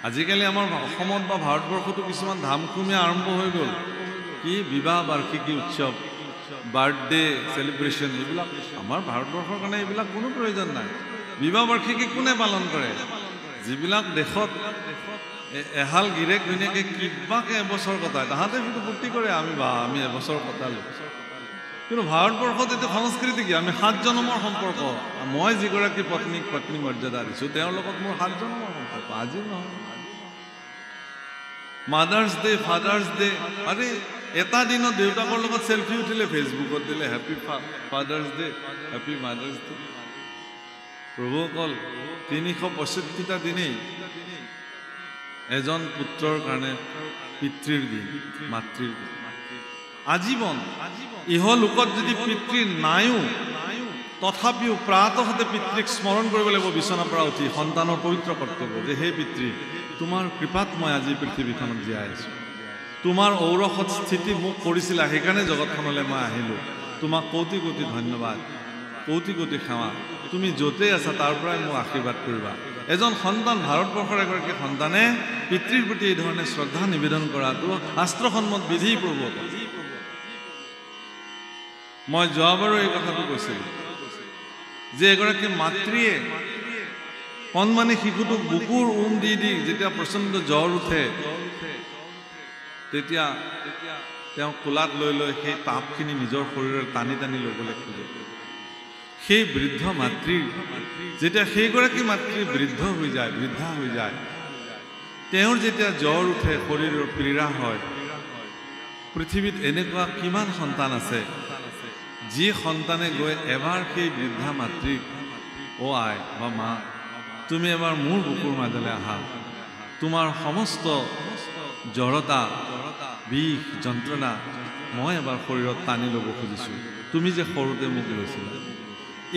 আজিকালি আমাৰ অসমত বা ভাৰতবৰ্ষতো কিছুমান ধামখুমীয়া আৰম্ভ হৈ গ'ল, কি বিবাহ বাৰ্ষিকী উৎসৱ, বাৰ্থডে চেলিব্ৰেশ্যন, এইবিলাক আমাৰ ভাৰতবৰ্ষৰ কাৰণে এইবিলাক কোনো প্ৰয়োজন নাই। বিবাহ বাৰ্ষিকী কোনে পালন কৰে? যিবিলাক দেশত এহাল গিৰেক ঘৈণীয়েকে কিবাকে এবছৰ কটায়, তাহাঁতে সেইটো ফূৰ্তি কৰে, আমি এবছৰ কটালোঁ। কিন্তু ভাৰতবৰ্ষত এইটো সংস্কৃতি কি? আমি 7 জনমৰ সম্পৰ্ক। মই যিগৰাকী পত্নীক পত্নী মৰ্যাদা দিছোঁ, তেওঁৰ লগত মোৰ 7 জনমৰ সম্পৰ্ক, আজি নহয়। মাদাৰ্ছ ডে, ফাদাৰ্ছ ডে, আৰে এটা দিনত দেউতাকৰ লগত চেলফি উঠিলে ফেচবুকত দিলে happy father's day, happy mother's day. প্ৰভুসকল 365টা দিনেই এজন পুত্ৰৰ কাৰণে পিতৃৰ দিন, মাতৃৰ দিন, আজীৱন। ইহলোকত যদি পিতৃ নাইও, তথাপিও প্ৰাতঃতে পিতৃক স্মৰণ কৰিব লাগিব বিচনাৰ পৰা উঠি, সন্তানৰ পবিত্ৰ কৰ্তব্য যে হে পিতৃ, তোমাৰ কৃপাত মই আজি পৃথিৱীখনত জীয়াই আছোঁ, তোমাৰ ঔৰসত স্থিতি মোক কৰিছিলা, সেইকাৰণে জগতখনলৈ মই আহিলোঁ। তোমাক কোটি কোটি ধন্যবাদ, কোটি কোটি সেৱা, তুমি য'তেই আছা তাৰ পৰাই মোক আশীৰ্বাদ কৰিবা। এজন সন্তান, ভাৰতবৰ্ষৰ এগৰাকী সন্তানে পিতৃৰ প্ৰতি এই ধৰণে শ্ৰদ্ধা নিবেদন কৰাটো শাস্ত্ৰসন্মত বিধি। প্ৰভু মই যোৱাবাৰো এই কথাটো কৈছিলোঁ যে এগৰাকী মাতৃয়ে কণমানি শিশুটোক বুকুৰ দি যেতিয়া প্ৰচণ্ড জ্বৰ উঠে, তেতিয়া তেওঁ কোলাত লৈ সেই তাপখিনি নিজৰ শৰীৰত টানি টানি ল'বলৈ খোজে। সেই বৃদ্ধ মাতৃৰ যেতিয়া সেইগৰাকী মাতৃ বৃদ্ধা হৈ যায়, তেওঁৰ যেতিয়া জ্বৰ উঠে, শৰীৰৰ পীড়া হয়, পৃথিৱীত এনেকুৱা কিমান সন্তান আছে যি সন্তানে গৈ এবাৰ সেই বৃদ্ধা মাতৃক, অ আই বা মা, তুমি এবাৰ মোৰ বুকুৰ মাজলৈ আহা, তোমাৰ সমস্ত জড়তা, বিষ, যন্ত্ৰণা মই এবাৰ শৰীৰত টানি ল'ব খুজিছোঁ, তুমি যে সৰুতে মোক লৈছিলা।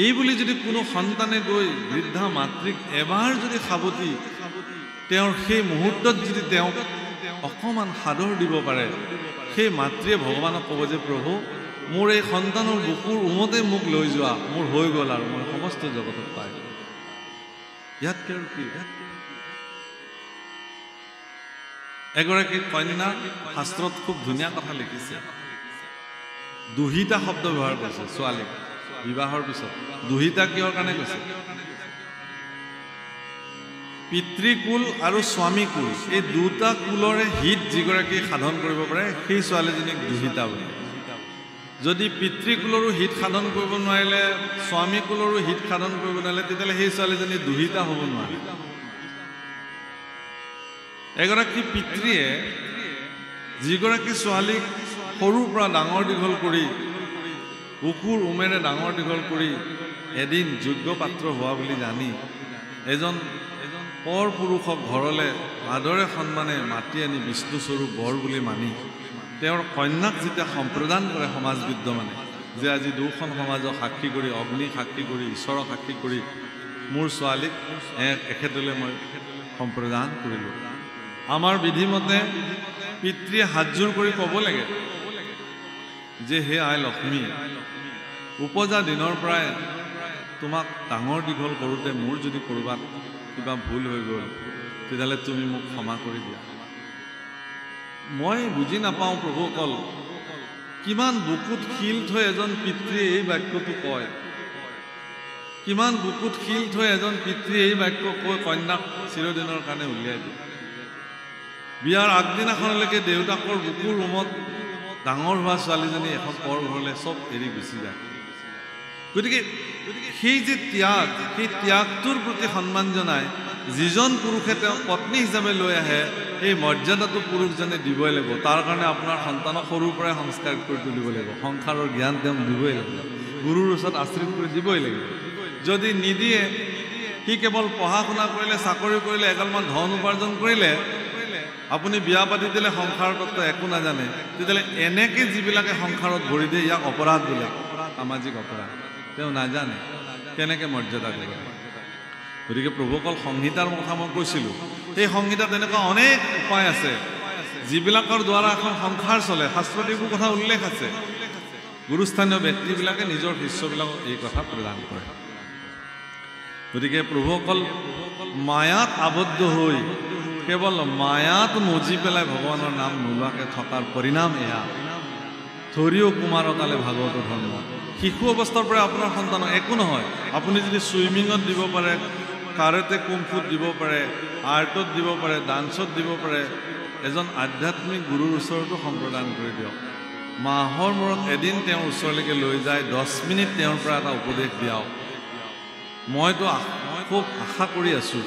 এই বুলি যদি কোনো সন্তানে গৈ বৃদ্ধা মাতৃক এবাৰ যদি সাৱটি তেওঁৰ সেই মুহূৰ্তত যদি তেওঁক অকণমান সাদৰ দিব পাৰে, সেই মাতৃয়ে ভগৱানক ক'ব যে প্ৰভু, মোৰ এই সন্তানৰ বুকুৰ উমতে মোক লৈ যোৱা, মোৰ হৈ গ'ল আৰু মই সমস্ত জগতত পাই গ'ল। ইয়াতকৈ আৰু কি? এগৰাকী কন্যা শাস্ত্ৰত খুব ধুনীয়া কথা লিখিছে, দুহিতা শব্দ ব্যৱহাৰ কৰিছে ছোৱালীক বিবাহৰ পিছত। দুহিতা কিহৰ কাৰণে কৈছে? পিতৃকুল আৰু স্বামীকুল, এই দুটা কুলৰে হিত যিগৰাকী সাধন কৰিব পাৰে, সেই ছোৱালীজনীক দুহিতা বুলি। যদি পিতৃকুলৰো হিত সাধন কৰিব নোৱাৰিলে, স্বামীকুলৰো হিত সাধন কৰিব নোৱাৰিলে, তেতিয়াহ'লে সেই ছোৱালীজনী দুহিতা হ'ব নোৱাৰে। এগৰাকী পিতৃয়ে যিগৰাকী ছোৱালীক সৰুৰ পৰা ডাঙৰ দীঘল কৰি, বুকুৰ উমেৰে ডাঙৰ দীঘল কৰি এদিন যোগ্য পাত্ৰ হোৱা বুলি জানি, এজন পৰ পুৰুষক ঘৰলৈ আদৰে সন্মানে মাতি আনি বিষ্ণুস্বৰূপ বৰ বুলি মানি তেওঁৰ কন্যাক যেতিয়া সম্প্ৰদান কৰে সমাজ বিদ্যমানে, যে আজি দুখন সমাজক সাক্ষী কৰি, অগ্নি সাক্ষী কৰি, ঈশ্বৰক সাক্ষী কৰি মোৰ ছোৱালীক এখেতলৈ মই সম্প্ৰদান কৰিলোঁ। আমাৰ বিধিমতে পিতৃয়ে হাতযোৰ কৰি ক'ব লাগে যে হে আই লক্ষ্মী, উপজা দিনৰ পৰাই তোমাক ডাঙৰ দীঘল কৰোঁতে মোৰ যদি ক'ৰবাত কিবা ভুল হৈ গ'ল, তেতিয়াহ'লে তুমি মোক ক্ষমা কৰি দিয়া। মই বুজি নাপাওঁ প্ৰভুসকল, কিমান বুকুত শিল থৈ এজন পিতৃয়ে এই বাক্যটো কয়, কিমান বুকুত শিল থৈ এজন পিতৃয়ে এই বাক্য কৈ কন্যাক চিৰদিনৰ কাৰণে উলিয়াই দিয়ে। বিয়াৰ আগদিনাখনলৈকে দেউতাকৰ বুকুৰ ৰুমত ডাঙৰ হোৱা ছোৱালীজনী এখন পৰ ঘৰলৈ চব এৰি গুচি যায়। গতিকে সেই যে ত্যাগ, সেই ত্যাগটোৰ প্ৰতি সন্মান জনাই যিজন পুৰুষে তেওঁক পত্নী হিচাপে লৈ আহে, এই মৰ্যাদাটো পুৰুষজনে দিবই লাগিব। তাৰ কাৰণে আপোনাৰ সন্তানক সৰুৰ পৰাই সংস্কাৰ কৰি তুলিব লাগিব, সংসাৰৰ জ্ঞান তেওঁক দিবই লাগিব, গুৰুৰ ওচৰত আশ্ৰিত কৰি দিবই লাগিব। যদি নিদিয়ে, সি কেৱল পঢ়া শুনা কৰিলে, চাকৰি কৰিলে, এগালমান ধন উপাৰ্জন কৰিলে, আপুনি বিয়া পাতি দিলে সংসাৰৰ তত্ত্ব একো নাজানে, তেতিয়াহ'লে এনেকৈ যিবিলাকে সংসাৰত ভৰি দিয়ে ইয়াক অপৰাধ বোলে, সামাজিক অপৰাধ। তেওঁ নাজানে কেনেকৈ মৰ্যাদা দিব। গতিকে প্ৰভুসকল, সংহিতাৰ কথা মই কৈছিলোঁ, সেই সংহিতাত তেনেকুৱা অনেক উপায় আছে যিবিলাকৰ দ্বাৰা এখন সংসাৰ চলে। শাস্ত্ৰত এইবোৰ কথা উল্লেখ আছে। গুৰুস্থানীয় ব্যক্তিবিলাকে নিজৰ শিষ্যবিলাকক এই কথা প্ৰদান কৰে। গতিকে প্ৰভুসকল মায়াত আবদ্ধ হৈ কেৱল মায়াত মজি পেলাই ভগৱানৰ নাম নোলোৱাকৈ থকাৰ পৰিণাম এয়া। ধৰিও কুমাৰকালে ভাগৱত ধৰ্ম। শিশু অৱস্থাৰ পৰা আপোনাৰ সন্তানক একো নহয়, আপুনি যদি ছুইমিঙত দিব পাৰে, কাৰাটে কুমফুত দিব পাৰে, আৰ্টত দিব পাৰে, ডান্সত দিব পাৰে, এজন আধ্যাত্মিক গুৰুৰ ওচৰতো সম্প্ৰদান কৰি দিয়ক। মাহৰ মূৰত এদিন তেওঁৰ ওচৰলৈকে লৈ যায়, 10 মিনিট তেওঁৰ পৰা এটা উপদেশ দিয়াওক। মইতো খুব আশা কৰি আছোঁ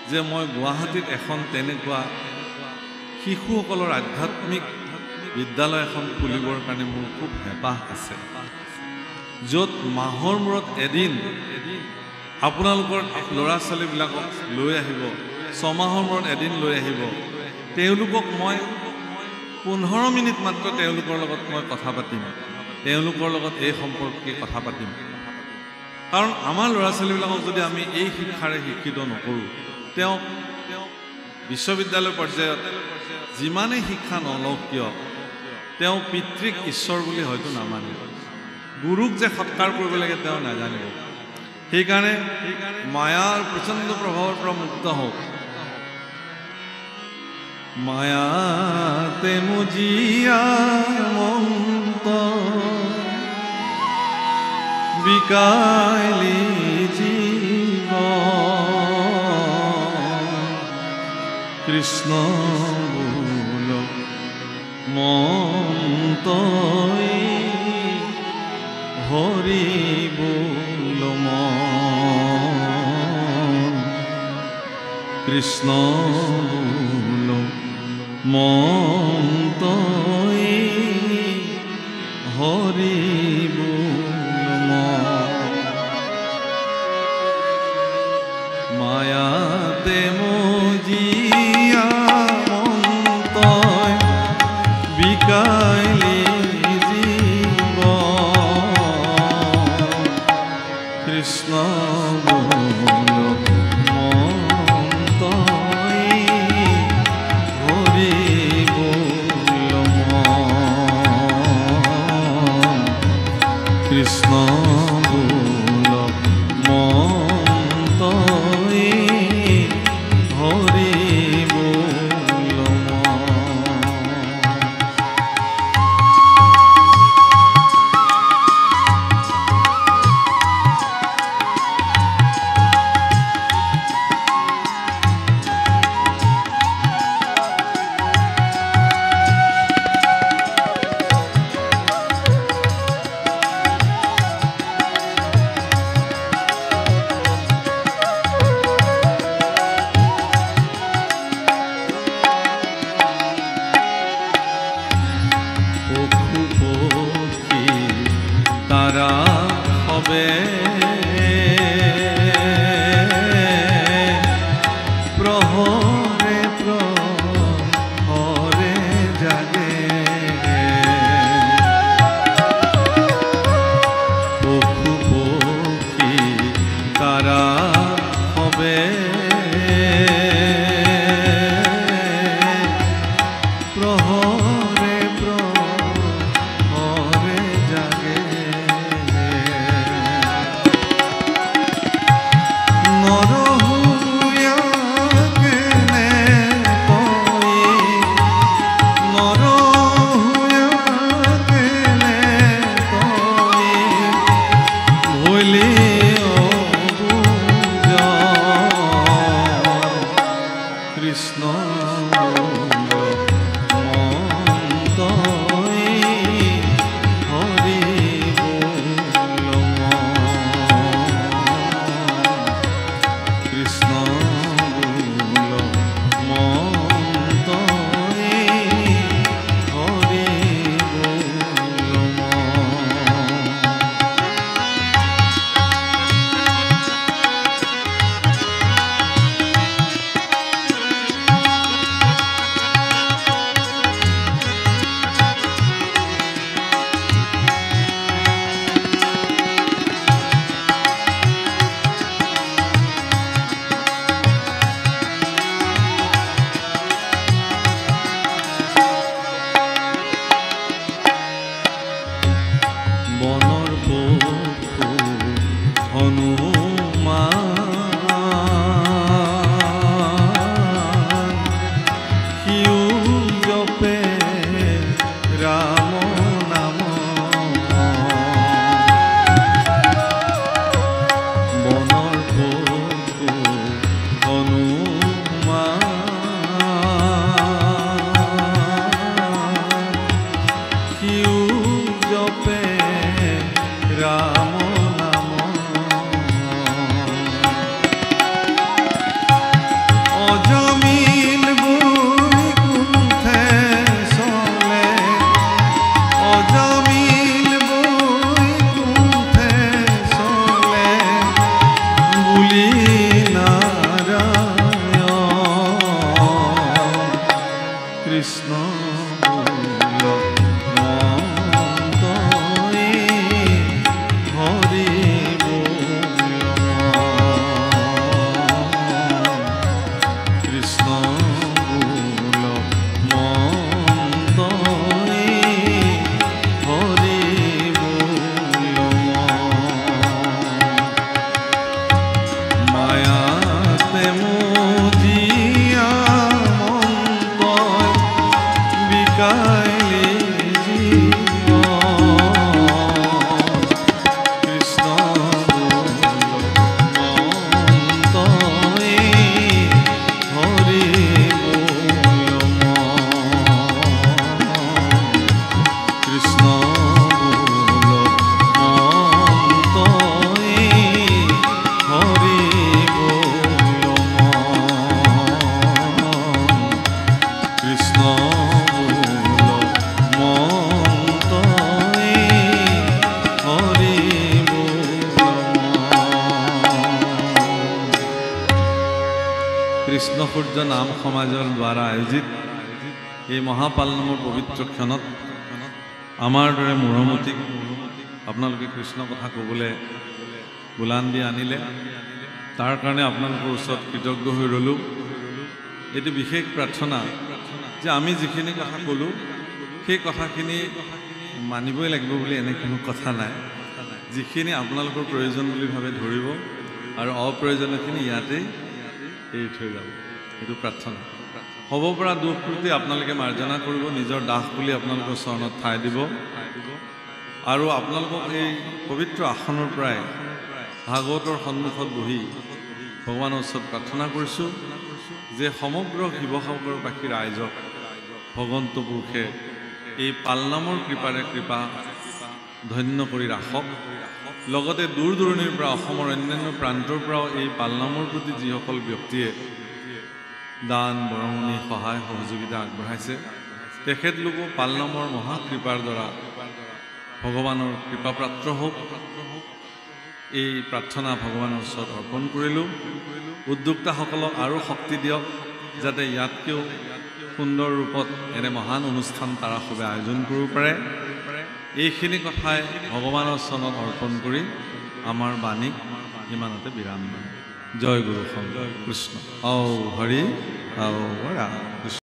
যে মই গুৱাহাটীত এখন তেনেকুৱা শিশুসকলৰ আধ্যাত্মিক বিদ্যালয় এখন খুলিবৰ কাৰণে মোৰ খুব হেঁপাহ আছে, য'ত মাহৰ মূৰত এদিন আপোনালোকৰ ল'ৰা ছোৱালীবিলাকক লৈ আহিব, 6 মাহৰ মূৰত এদিন লৈ আহিব। তেওঁলোকক মই 15 মিনিট মাত্ৰ তেওঁলোকৰ লগত মই কথা পাতিম, তেওঁলোকৰ লগত এই সম্পৰ্কে কথা পাতিম। কাৰণ আমাৰ ল'ৰা ছোৱালীবিলাকক যদি আমি এই শিক্ষাৰে শিক্ষিত নকৰোঁ, তেওঁ বিশ্ববিদ্যালয় পৰ্যায়ত যিমানেই শিক্ষা নলওক কিয় তেওঁ পিতৃক ঈশ্বৰ বুলি হয়তো নামানে, গুৰুক যে সৎকাৰ কৰিব লাগে তেওঁ নাজানিব। সেইকাৰণে মায়াৰ প্ৰচণ্ড প্ৰভাৱৰ পৰা মুক্ত হওক। মায়াতে মুজিয়া মন্ত বিকাইলি জীৱ কৃষ্ণ বোল মন্তই হৰি বোল মন কৃষ্ণ বোল মন্তই হৰি বোল মায়াতে মজিয়া মন্তই বিকাইলি জীৱ কৃষ্ণ বোল মন্তই হৰি বোল মন কৃষ্ণ বোল মন্তই হৰি বোল মন। বনৰ পশু হনুমান সিও জপে ৰাম নাম বনৰ পশু হনুমান সিও জপে ৰাম নাম অজমিল বৈকুণ্ঠে চলে অজমিল বৈকুণ্ঠে চলে বুলি নাৰায়ণ কৃষ্ণ কৃষ্ণ সূৰ্য নাম সমাজৰ দ্বাৰা আয়োজিত এই মহাপাল নামৰ পবিত্ৰ ক্ষণত আমাৰ দৰে মূঢ়মতীক আপোনালোকে কৃষ্ণ কথা ক'বলৈ বুলান দি আনিলে তাৰ কাৰণে আপোনালোকৰ ওচৰত কৃতজ্ঞ হৈ ৰ'লোঁ। এইটো বিশেষ প্ৰাৰ্থনা যে আমি যিখিনি কথা ক'লোঁ সেই কথাখিনি মানিবই লাগিব বুলি এনে কোনো কথা নাই। যিখিনি আপোনালোকৰ প্ৰয়োজন বুলি ভাবে ধৰিব আৰু অপ্ৰয়োজনীয়খিনি ইয়াতেই এৰি থৈ যাব। এইটো প্ৰাৰ্থনা হ'ব পৰা দুখ ত্ৰুটি আপোনালোকে মাৰ্জনা কৰিব, নিজৰ দাস বুলি আপোনালোকৰ চৰণত ঠাই দিব আৰু আপোনালোকক এই পবিত্ৰ আসনৰ পৰাই ভাগৱতৰ সন্মুখত বহি ভগৱানৰ ওচৰত প্ৰাৰ্থনা কৰিছোঁ যে সমগ্ৰ শিৱসাগৰবাসী ৰাইজক ভগৱন্ত পুৰুষে এই পালনামৰ কৃপাৰে কৃপা ধন্য কৰি ৰাখক। লগতে দূৰ দূৰণিৰ পৰা অসমৰ অন্যান্য প্ৰান্তৰ পৰাও এই পালনামৰ প্ৰতি যিসকল ব্যক্তিয়ে দান বৰঙণি সহায় সহযোগিতা আগবঢ়াইছে তেখেতলোকো পালনামৰ মহাকৃপাৰ দ্বাৰা ভগৱানৰ কৃপাপ্ৰাপ্ত হওক। এই প্ৰাৰ্থনা ভগৱানৰ ওচৰত অৰ্পণ কৰিলোঁ। উদ্যোক্তাসকলক আৰু শক্তি দিয়ক যাতে ইয়াতকৈও সুন্দৰ ৰূপত এনে মহান অনুষ্ঠান তাৰা সবে আয়োজন কৰিব পাৰে। এইখিনি কথাই ভগৱানৰ চৰণত অৰ্পণ কৰি আমাৰ বাণীক ইমানতে বিৰাম দিম। জয় গুৰু শংকৰ কৃষ্ণ। ঔ হৰি ঔ ৰাম কৃষ্ণ।